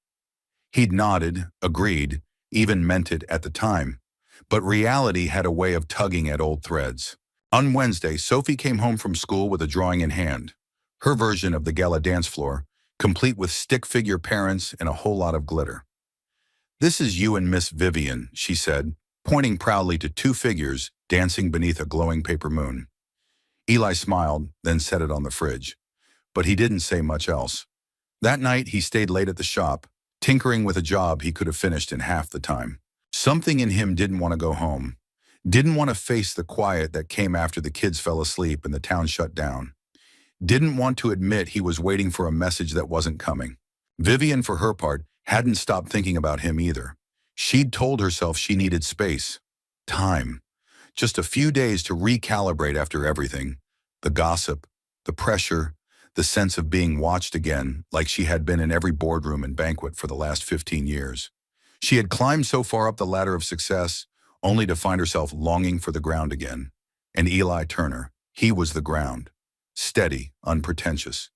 He'd nodded, agreed, even meant it at the time. But reality had a way of tugging at old threads. On Wednesday, Sophie came home from school with a drawing in hand, her version of the Gala dance floor, complete with stick figure parents and a whole lot of glitter. "This is you and Miss Vivian," she said, pointing proudly to two figures dancing beneath a glowing paper moon. Eli smiled, then set it on the fridge. But he didn't say much else. That night, he stayed late at the shop, tinkering with a job he could have finished in half the time. Something in him didn't want to go home, didn't want to face the quiet that came after the kids fell asleep and the town shut down, didn't want to admit he was waiting for a message that wasn't coming. Vivian, for her part, hadn't stopped thinking about him either. She'd told herself she needed space, time, just a few days to recalibrate after everything, the gossip, the pressure, the sense of being watched again, like she had been in every boardroom and banquet for the last 15 years. She had climbed so far up the ladder of success, only to find herself longing for the ground again. And Eli Turner, he was the ground. Steady, unpretentious,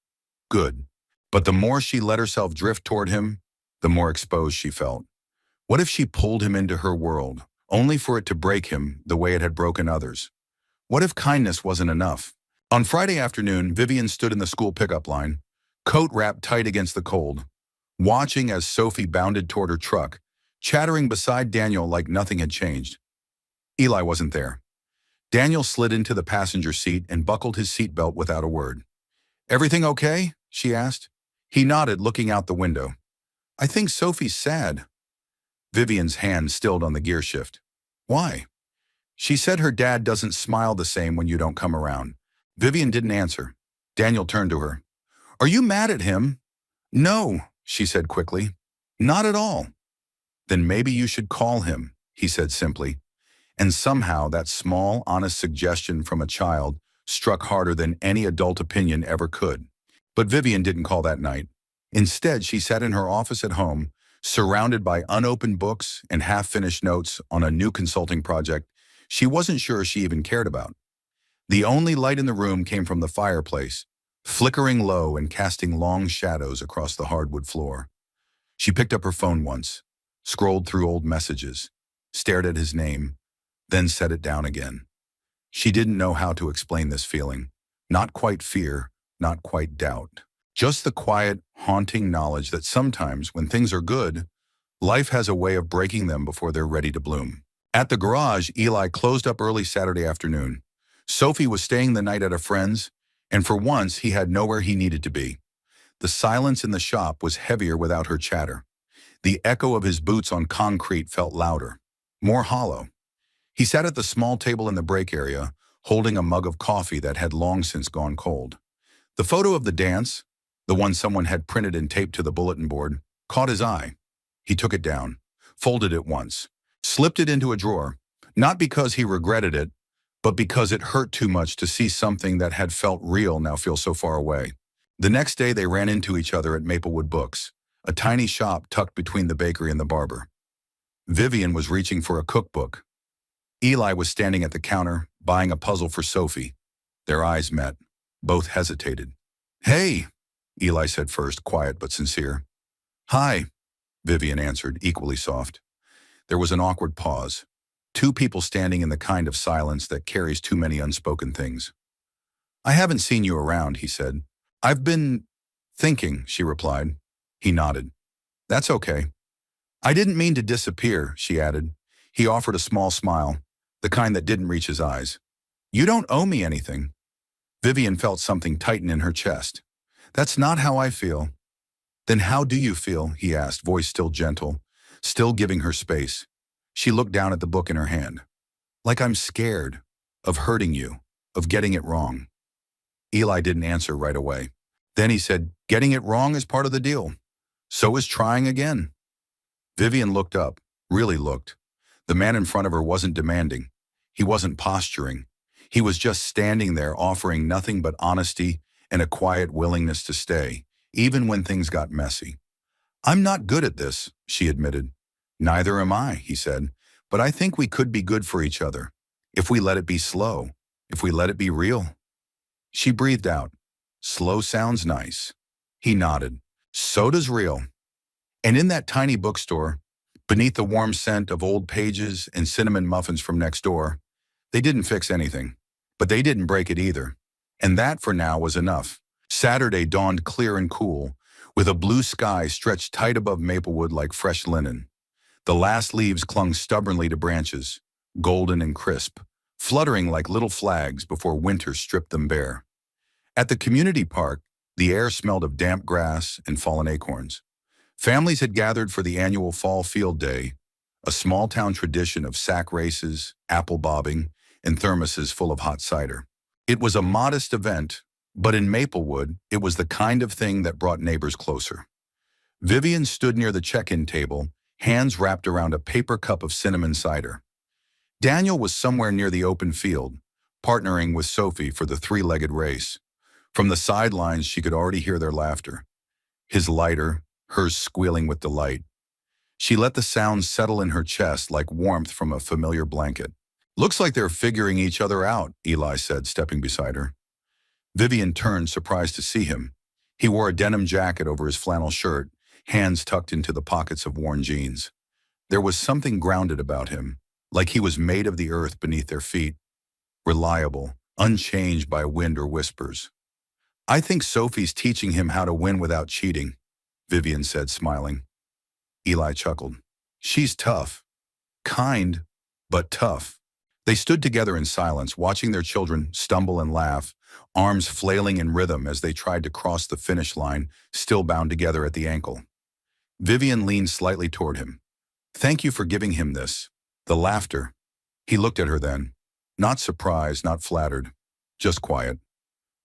good. But the more she let herself drift toward him, the more exposed she felt. What if she pulled him into her world, only for it to break him the way it had broken others? What if kindness wasn't enough? On Friday afternoon, Vivian stood in the school pickup line, coat wrapped tight against the cold, watching as Sophie bounded toward her truck, chattering beside Daniel like nothing had changed. Eli wasn't there. Daniel slid into the passenger seat and buckled his seatbelt without a word. "Everything okay?" she asked. He nodded, looking out the window. "I think Sophie's sad." Vivian's hand stilled on the gear shift. "Why?" "She said her dad doesn't smile the same when you don't come around." Vivian didn't answer. Daniel turned to her. "Are you mad at him?" "No," she said quickly. "Not at all." "Then maybe you should call him," he said simply. And somehow that small, honest suggestion from a child struck harder than any adult opinion ever could. But Vivian didn't call that night. Instead, she sat in her office at home, surrounded by unopened books and half-finished notes on a new consulting project she wasn't sure she even cared about. The only light in the room came from the fireplace, flickering low and casting long shadows across the hardwood floor. She picked up her phone once, scrolled through old messages, stared at his name, then set it down again. She didn't know how to explain this feeling. Not quite fear, not quite doubt. Just the quiet, haunting knowledge that sometimes, when things are good, life has a way of breaking them before they're ready to bloom. At the garage, Eli closed up early Saturday afternoon. Sophie was staying the night at a friend's, and for once he had nowhere he needed to be. The silence in the shop was heavier without her chatter. The echo of his boots on concrete felt louder, more hollow. He sat at the small table in the break area, holding a mug of coffee that had long since gone cold. The photo of the dance, the one someone had printed and taped to the bulletin board, caught his eye. He took it down, folded it once, slipped it into a drawer, not because he regretted it, but because it hurt too much to see something that had felt real now feel so far away. The next day they ran into each other at Maplewood Books, a tiny shop tucked between the bakery and the barber. Vivian was reaching for a cookbook. Eli was standing at the counter, buying a puzzle for Sophie. Their eyes met. Both hesitated. "Hey," Eli said first, quiet but sincere. "Hi," Vivian answered, equally soft. There was an awkward pause. Two people standing in the kind of silence that carries too many unspoken things. "I haven't seen you around," he said. "I've been thinking," she replied. He nodded. "That's okay." "I didn't mean to disappear," she added. He offered a small smile, the kind that didn't reach his eyes. "You don't owe me anything." Vivian felt something tighten in her chest. "That's not how I feel." "Then how do you feel?" he asked, voice still gentle, still giving her space. She looked down at the book in her hand. "Like I'm scared, of hurting you, of getting it wrong." Eli didn't answer right away. Then he said, "Getting it wrong is part of the deal. So is trying again." Vivian looked up, really looked. The man in front of her wasn't demanding. He wasn't posturing. He was just standing there offering nothing but honesty and a quiet willingness to stay, even when things got messy. "I'm not good at this," she admitted. "Neither am I," he said, "but I think we could be good for each other. If we let it be slow, if we let it be real." She breathed out. "Slow sounds nice." He nodded. "So does real." And in that tiny bookstore, beneath the warm scent of old pages and cinnamon muffins from next door, they didn't fix anything, but they didn't break it either. And that for now was enough. Saturday dawned clear and cool, with a blue sky stretched tight above Maplewood like fresh linen. The last leaves clung stubbornly to branches, golden and crisp, fluttering like little flags before winter stripped them bare. At the community park, the air smelled of damp grass and fallen acorns. Families had gathered for the annual Fall Field Day, a small-town tradition of sack races, apple bobbing, and thermoses full of hot cider. It was a modest event, but in Maplewood, it was the kind of thing that brought neighbors closer. Vivian stood near the check-in table, hands wrapped around a paper cup of cinnamon cider. Daniel was somewhere near the open field, partnering with Sophie for the three-legged race. From the sidelines, she could already hear their laughter. His lighter, hers squealing with delight. She let the sound settle in her chest like warmth from a familiar blanket. "Looks like they're figuring each other out," Eli said, stepping beside her. Vivian turned, surprised to see him. He wore a denim jacket over his flannel shirt, hands tucked into the pockets of worn jeans. There was something grounded about him, like he was made of the earth beneath their feet. Reliable, unchanged by wind or whispers. I think Sophie's teaching him how to win without cheating, Vivian said, smiling. Eli chuckled. She's tough. Kind, but tough. They stood together in silence, watching their children stumble and laugh, arms flailing in rhythm as they tried to cross the finish line, still bound together at the ankle. Vivian leaned slightly toward him. Thank you for giving him this. The laughter. He looked at her then. Not surprised, not flattered. Just quiet.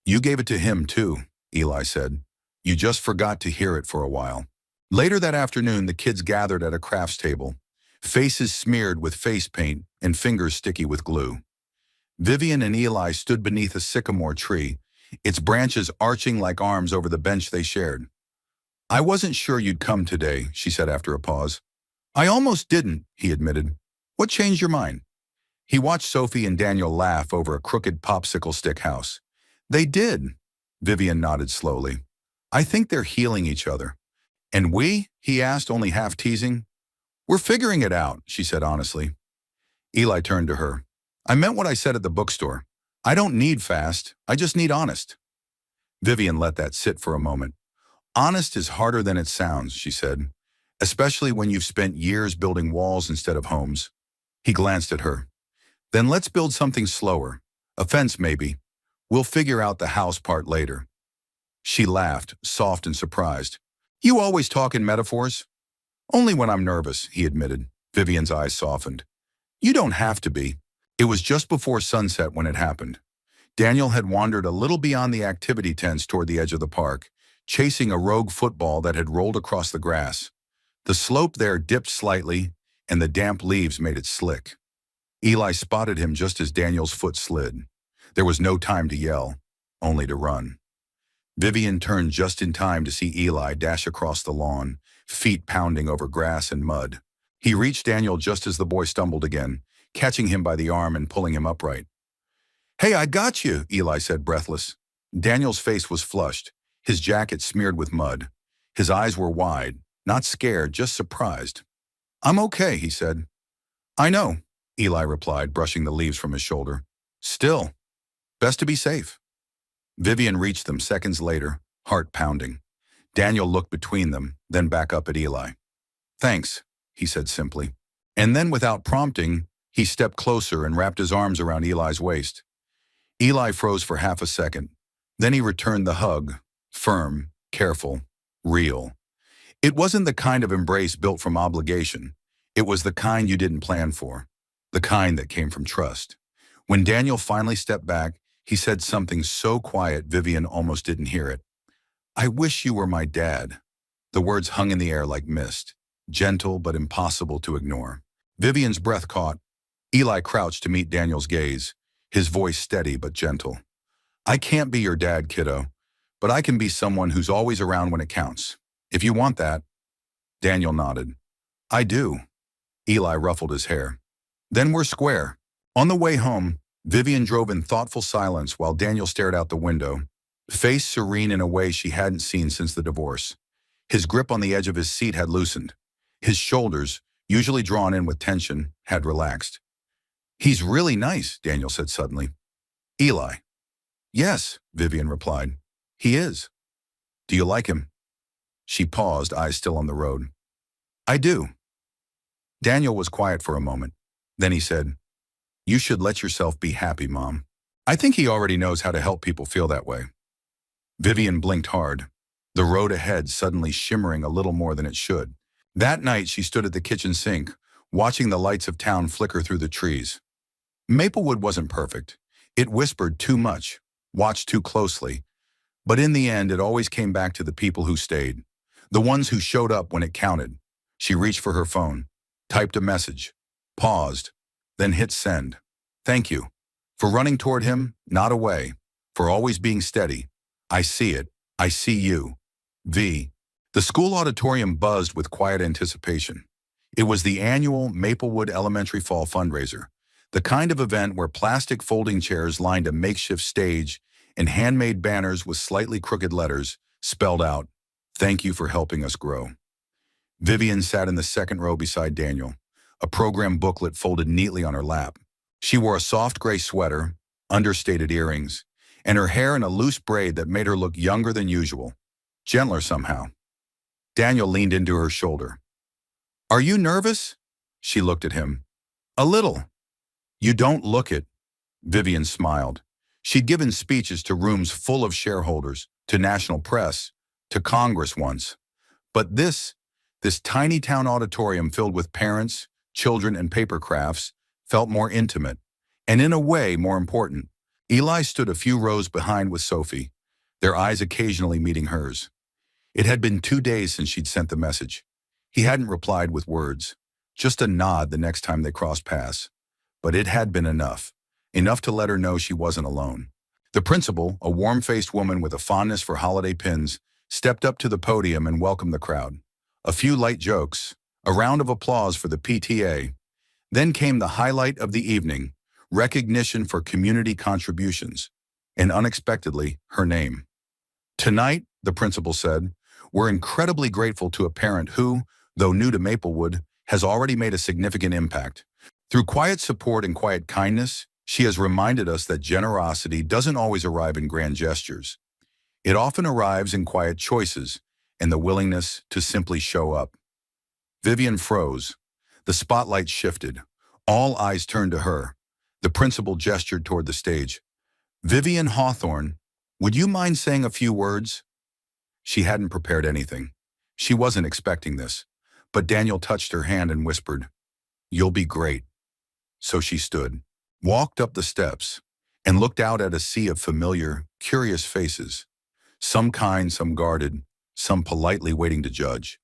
You gave it to him too, Eli said. You just forgot to hear it for a while. Later that afternoon, the kids gathered at a crafts table, faces smeared with face paint and fingers sticky with glue. Vivian and Eli stood beneath a sycamore tree, its branches arching like arms over the bench they shared. I wasn't sure you'd come today, she said after a pause. I almost didn't, he admitted. What changed your mind? He watched Sophie and Daniel laugh over a crooked popsicle stick house. They did, Vivian nodded slowly. I think they're healing each other. And we? He asked, only half teasing. We're figuring it out, she said honestly. Eli turned to her. I meant what I said at the bookstore. I don't need fast, I just need honest. Vivian let that sit for a moment. Honest is harder than it sounds, she said, especially when you've spent years building walls instead of homes. He glanced at her. Then let's build something slower. A fence, maybe. We'll figure out the house part later. She laughed, soft and surprised. You always talk in metaphors? Only when I'm nervous, he admitted. Vivian's eyes softened. You don't have to be. It was just before sunset when it happened. Daniel had wandered a little beyond the activity tents toward the edge of the park, chasing a rogue football that had rolled across the grass. The slope there dipped slightly, and the damp leaves made it slick. Eli spotted him just as Daniel's foot slid. There was no time to yell, only to run. Vivian turned just in time to see Eli dash across the lawn, feet pounding over grass and mud. He reached Daniel just as the boy stumbled again, catching him by the arm and pulling him upright. Hey, I got you, Eli said, breathless. Daniel's face was flushed, his jacket smeared with mud. His eyes were wide, not scared, just surprised. I'm okay, he said. I know, Eli replied, brushing the leaves from his shoulder. Still, best to be safe. Vivian reached them seconds later, heart pounding. Daniel looked between them, then back up at Eli. Thanks, he said simply. And then without prompting, he stepped closer and wrapped his arms around Eli's waist. Eli froze for half a second. Then he returned the hug, firm, careful, real. It wasn't the kind of embrace built from obligation. It was the kind you didn't plan for, the kind that came from trust. When Daniel finally stepped back, he said something so quiet Vivian almost didn't hear it. I wish you were my dad. The words hung in the air like mist, gentle but impossible to ignore. Vivian's breath caught. Eli crouched to meet Daniel's gaze, his voice steady but gentle. I can't be your dad, kiddo, but I can be someone who's always around when it counts. If you want that. Daniel nodded. I do. Eli ruffled his hair. Then we're square. On the way home, Vivian drove in thoughtful silence while Daniel stared out the window, face serene in a way she hadn't seen since the divorce. His grip on the edge of his seat had loosened. His shoulders, usually drawn in with tension, had relaxed. He's really nice, Daniel said suddenly. Eli. Yes, Vivian replied. He is. Do you like him? She paused, eyes still on the road. I do. Daniel was quiet for a moment. Then he said, You should let yourself be happy, Mom. I think he already knows how to help people feel that way. Vivian blinked hard, the road ahead suddenly shimmering a little more than it should. That night she stood at the kitchen sink, watching the lights of town flicker through the trees. Maplewood wasn't perfect. It whispered too much, watched too closely. But in the end, it always came back to the people who stayed, the ones who showed up when it counted. She reached for her phone, typed a message, paused, then hit send. Thank you. For running toward him, not away. For always being steady. I see it. I see you. V. The school auditorium buzzed with quiet anticipation. It was the annual Maplewood Elementary Fall fundraiser, the kind of event where plastic folding chairs lined a makeshift stage and handmade banners with slightly crooked letters spelled out, Thank you for helping us grow. Vivian sat in the second row beside Daniel, a program booklet folded neatly on her lap. She wore a soft gray sweater, understated earrings, and her hair in a loose braid that made her look younger than usual, gentler somehow. Daniel leaned into her shoulder. "Are you nervous?" She looked at him. "A little." "You don't look it." Vivian smiled. She'd given speeches to rooms full of shareholders, to national press, to Congress once. But this tiny town auditorium filled with parents, children, and paper crafts felt more intimate, and in a way more important. Eli stood a few rows behind with Sophie, their eyes occasionally meeting hers. It had been 2 days since she'd sent the message. He hadn't replied with words, just a nod the next time they crossed paths. But it had been enough to let her know she wasn't alone. The principal, a warm-faced woman with a fondness for holiday pins, stepped up to the podium and welcomed the crowd. A few light jokes, a round of applause for the PTA. Then came the highlight of the evening, recognition for community contributions, and unexpectedly, her name. "Tonight," the principal said, "we're incredibly grateful to a parent who, though new to Maplewood, has already made a significant impact. Through quiet support and quiet kindness, she has reminded us that generosity doesn't always arrive in grand gestures. It often arrives in quiet choices and the willingness to simply show up." Vivian froze. The spotlight shifted. All eyes turned to her. The principal gestured toward the stage. "Vivian Hawthorne, would you mind saying a few words?" She hadn't prepared anything. She wasn't expecting this. But Daniel touched her hand and whispered, "You'll be great." So she stood, walked up the steps, and looked out at a sea of familiar, curious faces. Some kind, some guarded, some politely waiting to judge.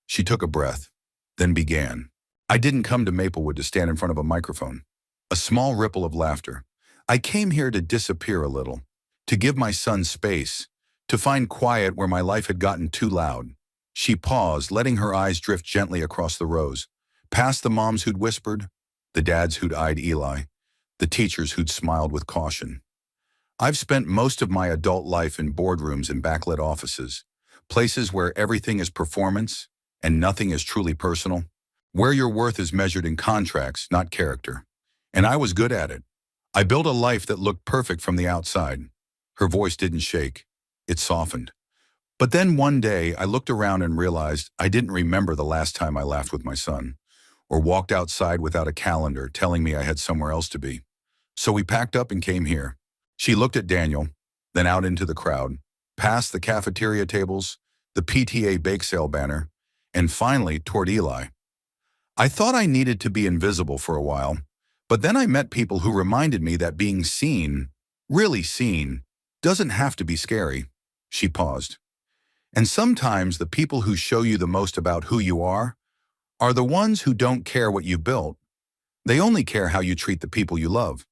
She took a breath, then began. "I didn't come to Maplewood to stand in front of a microphone." A small ripple of laughter. "I came here to disappear a little, to give my son space, to find quiet where my life had gotten too loud." She paused, letting her eyes drift gently across the rows, past the moms who'd whispered, the dads who'd eyed Eli, the teachers who'd smiled with caution. "I've spent most of my adult life in boardrooms and backlit offices, places where everything is performance and nothing is truly personal, where your worth is measured in contracts, not character. And I was good at it. I built a life that looked perfect from the outside." Her voice didn't shake. It softened. "But then one day I looked around and realized I didn't remember the last time I laughed with my son, or walked outside without a calendar telling me I had somewhere else to be. So we packed up and came here." She looked at Daniel, then out into the crowd, past the cafeteria tables, the PTA bake sale banner, and finally toward Eli. "I thought I needed to be invisible for a while, but then I met people who reminded me that being seen, really seen, doesn't have to be scary." She paused. "And sometimes the people who show you the most about who you are the ones who don't care what you built. They only care how you treat the people you love."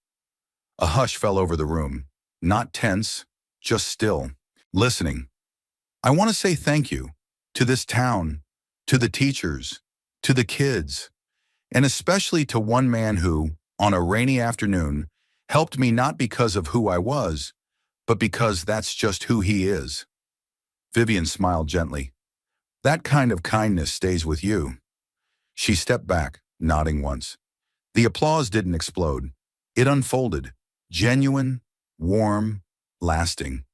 A hush fell over the room, not tense, just still, listening. "I want to say thank you to this town, to the teachers, to the kids, and especially to one man who, on a rainy afternoon, helped me not because of who I was, but because that's just who he is." Vivian smiled gently. "That kind of kindness stays with you." She stepped back, nodding once. The applause didn't explode. It unfolded, genuine, warm, lasting.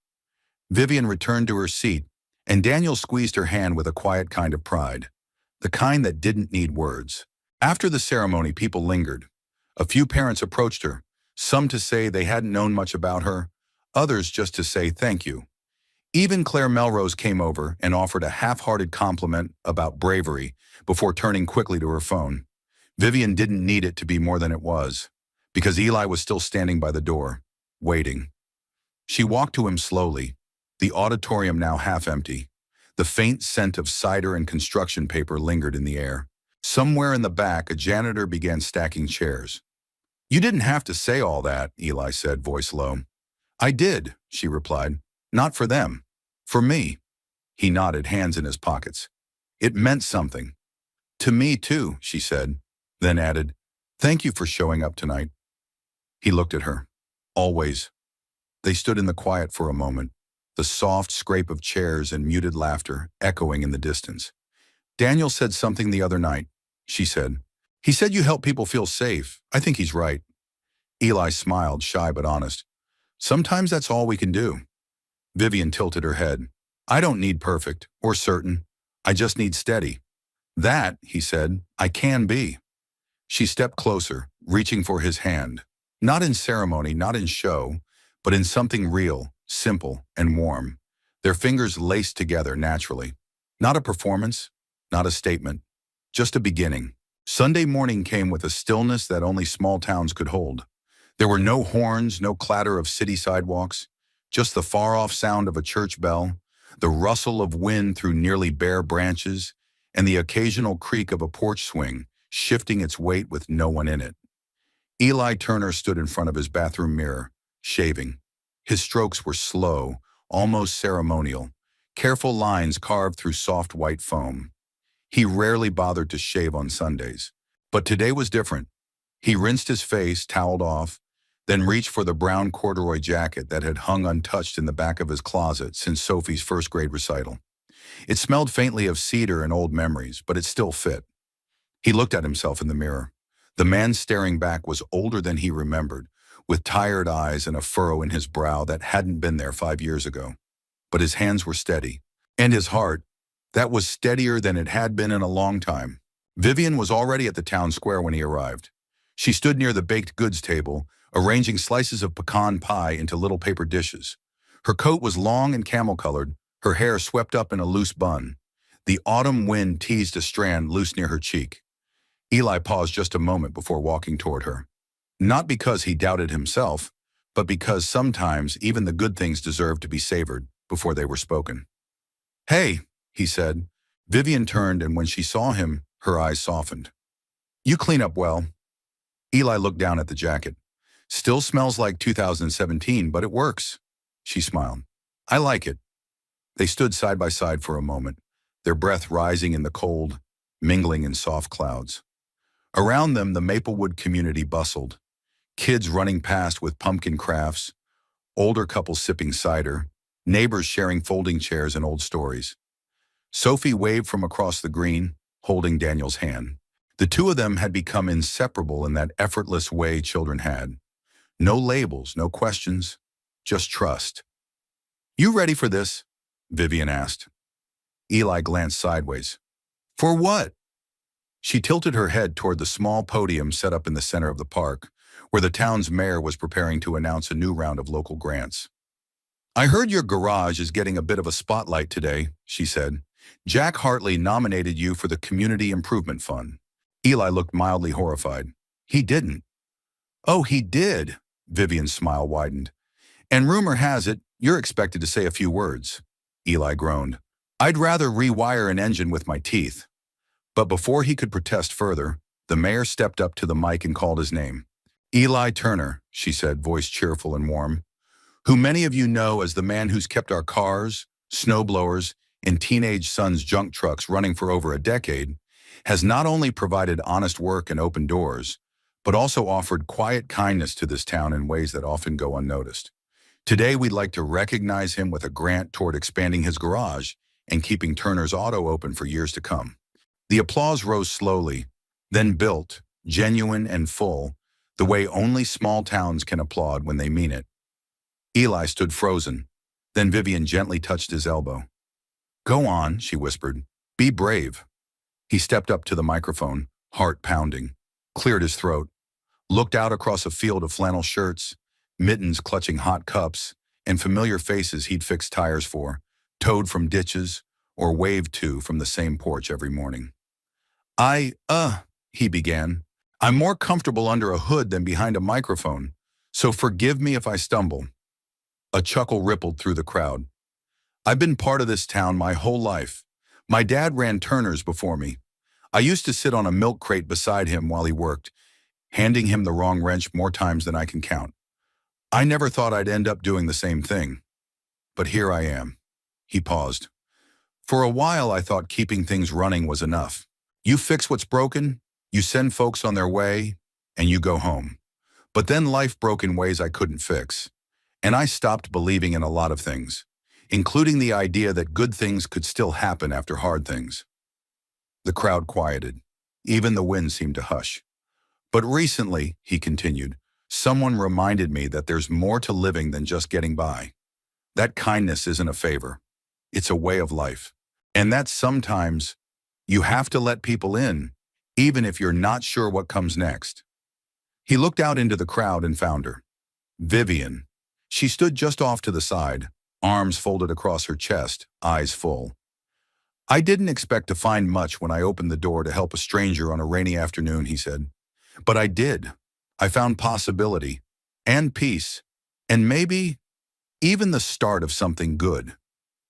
Vivian returned to her seat, and Daniel squeezed her hand with a quiet kind of pride, the kind that didn't need words. After the ceremony, people lingered. A few parents approached her, some to say they hadn't known much about her, others just to say thank you. Even Claire Melrose came over and offered a half-hearted compliment about bravery before turning quickly to her phone. Vivian didn't need it to be more than it was, because Eli was still standing by the door, waiting. She walked to him slowly, the auditorium now half empty. The faint scent of cider and construction paper lingered in the air. Somewhere in the back, a janitor began stacking chairs. "You didn't have to say all that," Eli said, voice low. "I did," she replied. "Not for them. For me." He nodded, hands in his pockets. "It meant something." "To me too," she said, then added, "Thank you for showing up tonight." He looked at her. "Always." They stood in the quiet for a moment, the soft scrape of chairs and muted laughter echoing in the distance. "Daniel said something the other night," she said. "He said you help people feel safe. I think he's right." Eli smiled, shy but honest. Sometimes that's all we can do. Vivian tilted her head. I don't need perfect or certain. I just need steady. That, he said, I can be. She stepped closer, reaching for his hand. Not in ceremony, not in show, but in something real, simple, and warm. Their fingers laced together naturally. Not a performance, not a statement, just a beginning. Sunday morning came with a stillness that only small towns could hold. There were no horns, no clatter of city sidewalks, just the far-off sound of a church bell, the rustle of wind through nearly bare branches, and the occasional creak of a porch swing, shifting its weight with no one in it. Eli Turner stood in front of his bathroom mirror, shaving. His strokes were slow, almost ceremonial, careful lines carved through soft white foam. He rarely bothered to shave on Sundays. But today was different. He rinsed his face, toweled off, then reached for the brown corduroy jacket that had hung untouched in the back of his closet since Sophie's first-grade recital. It smelled faintly of cedar and old memories, but it still fit. He looked at himself in the mirror. The man staring back was older than he remembered, with tired eyes and a furrow in his brow that hadn't been there 5 years ago. But his hands were steady. And his heart, that was steadier than it had been in a long time. Vivian was already at the town square when he arrived. She stood near the baked goods table, arranging slices of pecan pie into little paper dishes. Her coat was long and camel-colored, her hair swept up in a loose bun. The autumn wind teased a strand loose near her cheek. Eli paused just a moment before walking toward her. Not because he doubted himself, but because sometimes even the good things deserved to be savored before they were spoken. Hey, he said. Vivian turned, and when she saw him, her eyes softened. You clean up well. Eli looked down at the jacket. Still smells like 2017, but it works. She smiled. I like it. They stood side by side for a moment, their breath rising in the cold, mingling in soft clouds. Around them, the Maplewood community bustled. Kids running past with pumpkin crafts, older couples sipping cider, neighbors sharing folding chairs and old stories. Sophie waved from across the green, holding Daniel's hand. The two of them had become inseparable in that effortless way children had. No labels, no questions, just trust. You ready for this? Vivian asked. Eli glanced sideways. For what? She tilted her head toward the small podium set up in the center of the park, where the town's mayor was preparing to announce a new round of local grants. I heard your garage is getting a bit of a spotlight today, she said. Jack Hartley nominated you for the Community Improvement Fund. Eli looked mildly horrified. He didn't. Oh, he did, Vivian's smile widened. And rumor has it, you're expected to say a few words. Eli groaned. I'd rather rewire an engine with my teeth. But before he could protest further, the mayor stepped up to the mic and called his name. Eli Turner, she said, voice cheerful and warm, who many of you know as the man who's kept our cars, snowblowers, and teenage sons' junk trucks running for over a decade, has not only provided honest work and open doors, but also offered quiet kindness to this town in ways that often go unnoticed. Today, we'd like to recognize him with a grant toward expanding his garage and keeping Turner's Auto open for years to come. The applause rose slowly, then built, genuine and full, the way only small towns can applaud when they mean it. Eli stood frozen. Then Vivian gently touched his elbow. Go on, she whispered. Be brave. He stepped up to the microphone, heart pounding, cleared his throat, looked out across a field of flannel shirts, mittens clutching hot cups, and familiar faces he'd fixed tires for, towed from ditches, or waved to from the same porch every morning. He began. I'm more comfortable under a hood than behind a microphone, so forgive me if I stumble. A chuckle rippled through the crowd. I've been part of this town my whole life. My dad ran Turner's before me. I used to sit on a milk crate beside him while he worked, handing him the wrong wrench more times than I can count. I never thought I'd end up doing the same thing. But here I am. He paused. For a while, I thought keeping things running was enough. You fix what's broken, you send folks on their way, and you go home. But then life broke in ways I couldn't fix. And I stopped believing in a lot of things, including the idea that good things could still happen after hard things. The crowd quieted. Even the wind seemed to hush. But recently, he continued, Someone reminded me that there's more to living than just getting by. That kindness isn't a favor. It's a way of life. And that sometimes you have to let people in, even if you're not sure what comes next. He looked out into the crowd and found her. Vivian. She stood just off to the side, arms folded across her chest, eyes full. I didn't expect to find much when I opened the door to help a stranger on a rainy afternoon, he said. But I did. I found possibility, and peace, and maybe even the start of something good.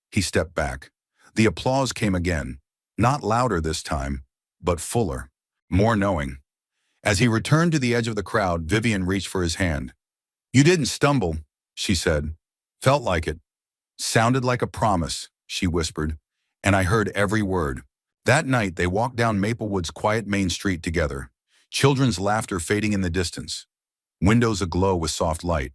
He stepped back. The applause came again, not louder this time, but fuller, more knowing. As he returned to the edge of the crowd, Vivian reached for his hand. You didn't stumble, she said. Felt like it. Sounded like a promise, she whispered, and I heard every word. That night, they walked down Maplewood's quiet main street together, children's laughter fading in the distance, windows aglow with soft light.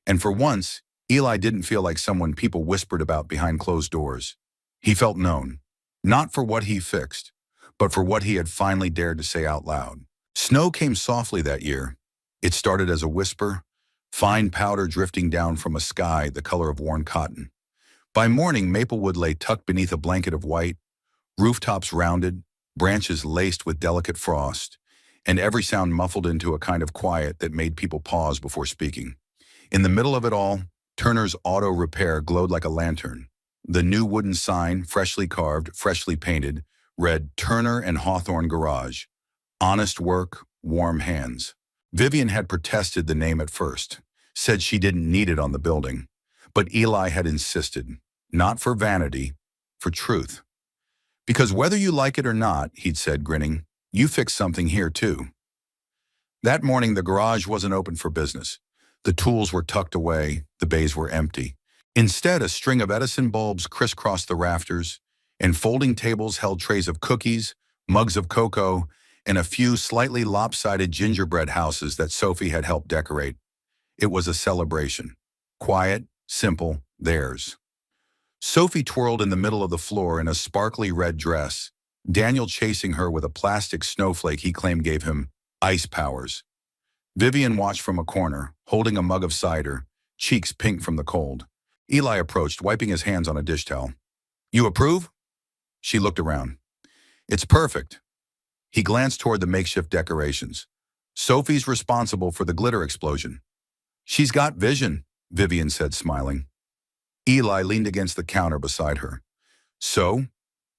And for once, Eli didn't feel like someone people whispered about behind closed doors. He felt known, not for what he fixed, but for what he had finally dared to say out loud. Snow came softly that year. It started as a whisper, fine powder drifting down from a sky the color of worn cotton. By morning, Maplewood lay tucked beneath a blanket of white, rooftops rounded, branches laced with delicate frost, and every sound muffled into a kind of quiet that made people pause before speaking. In the middle of it all, Turner's Auto Repair glowed like a lantern. The new wooden sign, freshly carved, freshly painted, read Turner and Hawthorne Garage. Honest work, warm hands. Vivian had protested the name at first, said she didn't need it on the building. But Eli had insisted, not for vanity, for truth. Because whether you like it or not, he'd said, grinning, you fixed something here too. That morning, the garage wasn't open for business. The tools were tucked away, the bays were empty. Instead, a string of Edison bulbs crisscrossed the rafters, and folding tables held trays of cookies, mugs of cocoa, and a few slightly lopsided gingerbread houses that Sophie had helped decorate. It was a celebration. Quiet, simple, theirs. Sophie twirled in the middle of the floor in a sparkly red dress, Daniel chasing her with a plastic snowflake he claimed gave him ice powers. Vivian watched from a corner, holding a mug of cider, cheeks pink from the cold. Eli approached, wiping his hands on a dish towel. You approve? She looked around. It's perfect. He glanced toward the makeshift decorations. Sophie's responsible for the glitter explosion. She's got vision, Vivian said, smiling. Eli leaned against the counter beside her. So,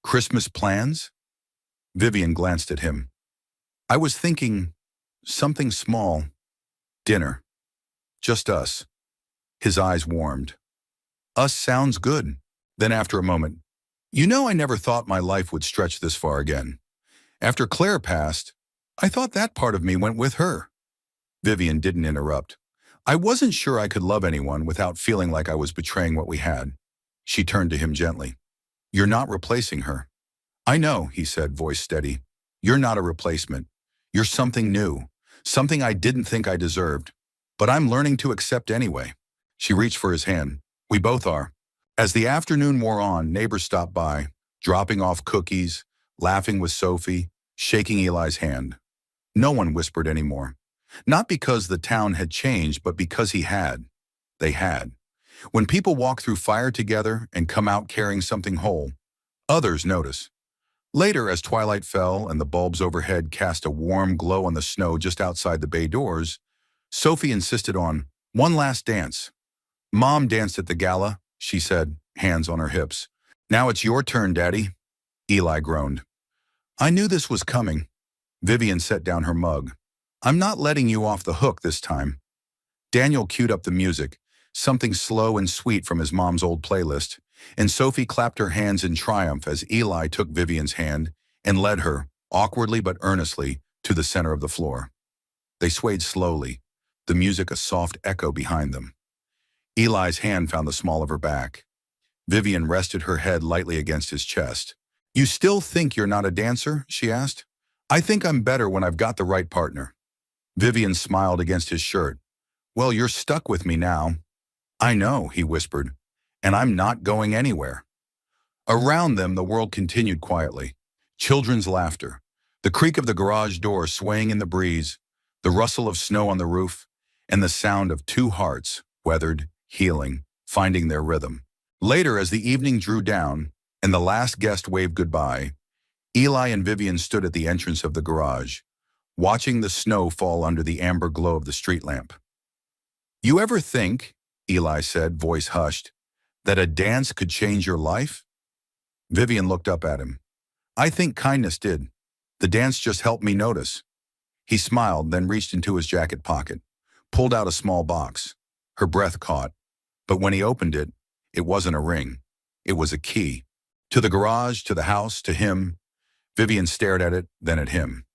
Christmas plans? Vivian glanced at him. I was thinking something small. Dinner. Just us. His eyes warmed. Us sounds good. Then after a moment, you know, I never thought my life would stretch this far again. After Claire passed, I thought that part of me went with her. Vivian didn't interrupt. I wasn't sure I could love anyone without feeling like I was betraying what we had. She turned to him gently. You're not replacing her. I know, he said, voice steady. You're not a replacement. You're something new, something I didn't think I deserved. But I'm learning to accept anyway. She reached for his hand. We both are. As the afternoon wore on, neighbors stopped by, dropping off cookies, laughing with Sophie, shaking Eli's hand. No one whispered anymore. Not because the town had changed, but because he had. They had. When people walk through fire together and come out carrying something whole, others notice. Later, as twilight fell and the bulbs overhead cast a warm glow on the snow just outside the bay doors, Sophie insisted on one last dance. Mom danced at the gala, she said, hands on her hips. Now it's your turn, Daddy. Eli groaned. I knew this was coming. Vivian set down her mug. I'm not letting you off the hook this time. Daniel queued up the music, something slow and sweet from his mom's old playlist, and Sophie clapped her hands in triumph as Eli took Vivian's hand and led her, awkwardly but earnestly, to the center of the floor. They swayed slowly, the music a soft echo behind them. Eli's hand found the small of her back. Vivian rested her head lightly against his chest. You still think you're not a dancer? She asked. I think I'm better when I've got the right partner. Vivian smiled against his shirt. Well, you're stuck with me now. I know, he whispered, and I'm not going anywhere. Around them, the world continued quietly. Children's laughter, the creak of the garage door swaying in the breeze, the rustle of snow on the roof, and the sound of two hearts, weathered, healing, finding their rhythm. Later, as the evening drew down and the last guest waved goodbye, Eli and Vivian stood at the entrance of the garage, watching the snow fall under the amber glow of the street lamp. "You ever think," Eli said, voice hushed, "that a dance could change your life?" Vivian looked up at him. "I think kindness did. The dance just helped me notice." He smiled, then reached into his jacket pocket, pulled out a small box. Her breath caught, but when he opened it, it wasn't a ring. It was a key. To the garage, to the house, to him. Vivian stared at it, then at him.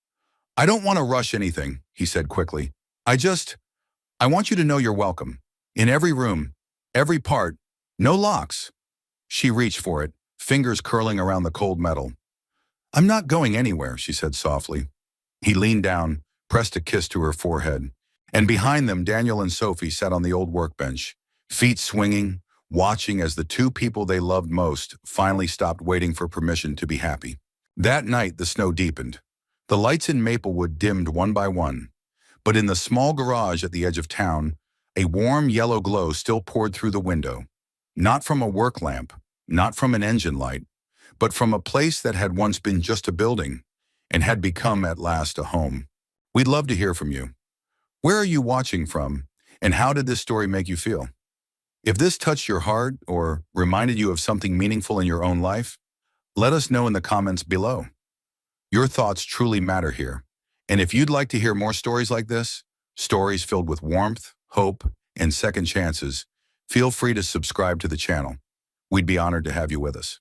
"I don't want to rush anything," he said quickly. I want you to know you're welcome. In every room, every part, no locks." She reached for it, fingers curling around the cold metal. "I'm not going anywhere," she said softly. He leaned down, pressed a kiss to her forehead, and behind them Daniel and Sophie sat on the old workbench, feet swinging, watching as the two people they loved most finally stopped waiting for permission to be happy. That night the snow deepened. The lights in Maplewood dimmed one by one, but in the small garage at the edge of town, a warm yellow glow still poured through the window, not from a work lamp, not from an engine light, but from a place that had once been just a building and had become at last a home. We'd love to hear from you. Where are you watching from, and how did this story make you feel? If this touched your heart or reminded you of something meaningful in your own life, let us know in the comments below. Your thoughts truly matter here. And if you'd like to hear more stories like this, stories filled with warmth, hope, and second chances, feel free to subscribe to the channel. We'd be honored to have you with us.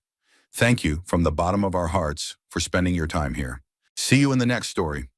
Thank you from the bottom of our hearts for spending your time here. See you in the next story.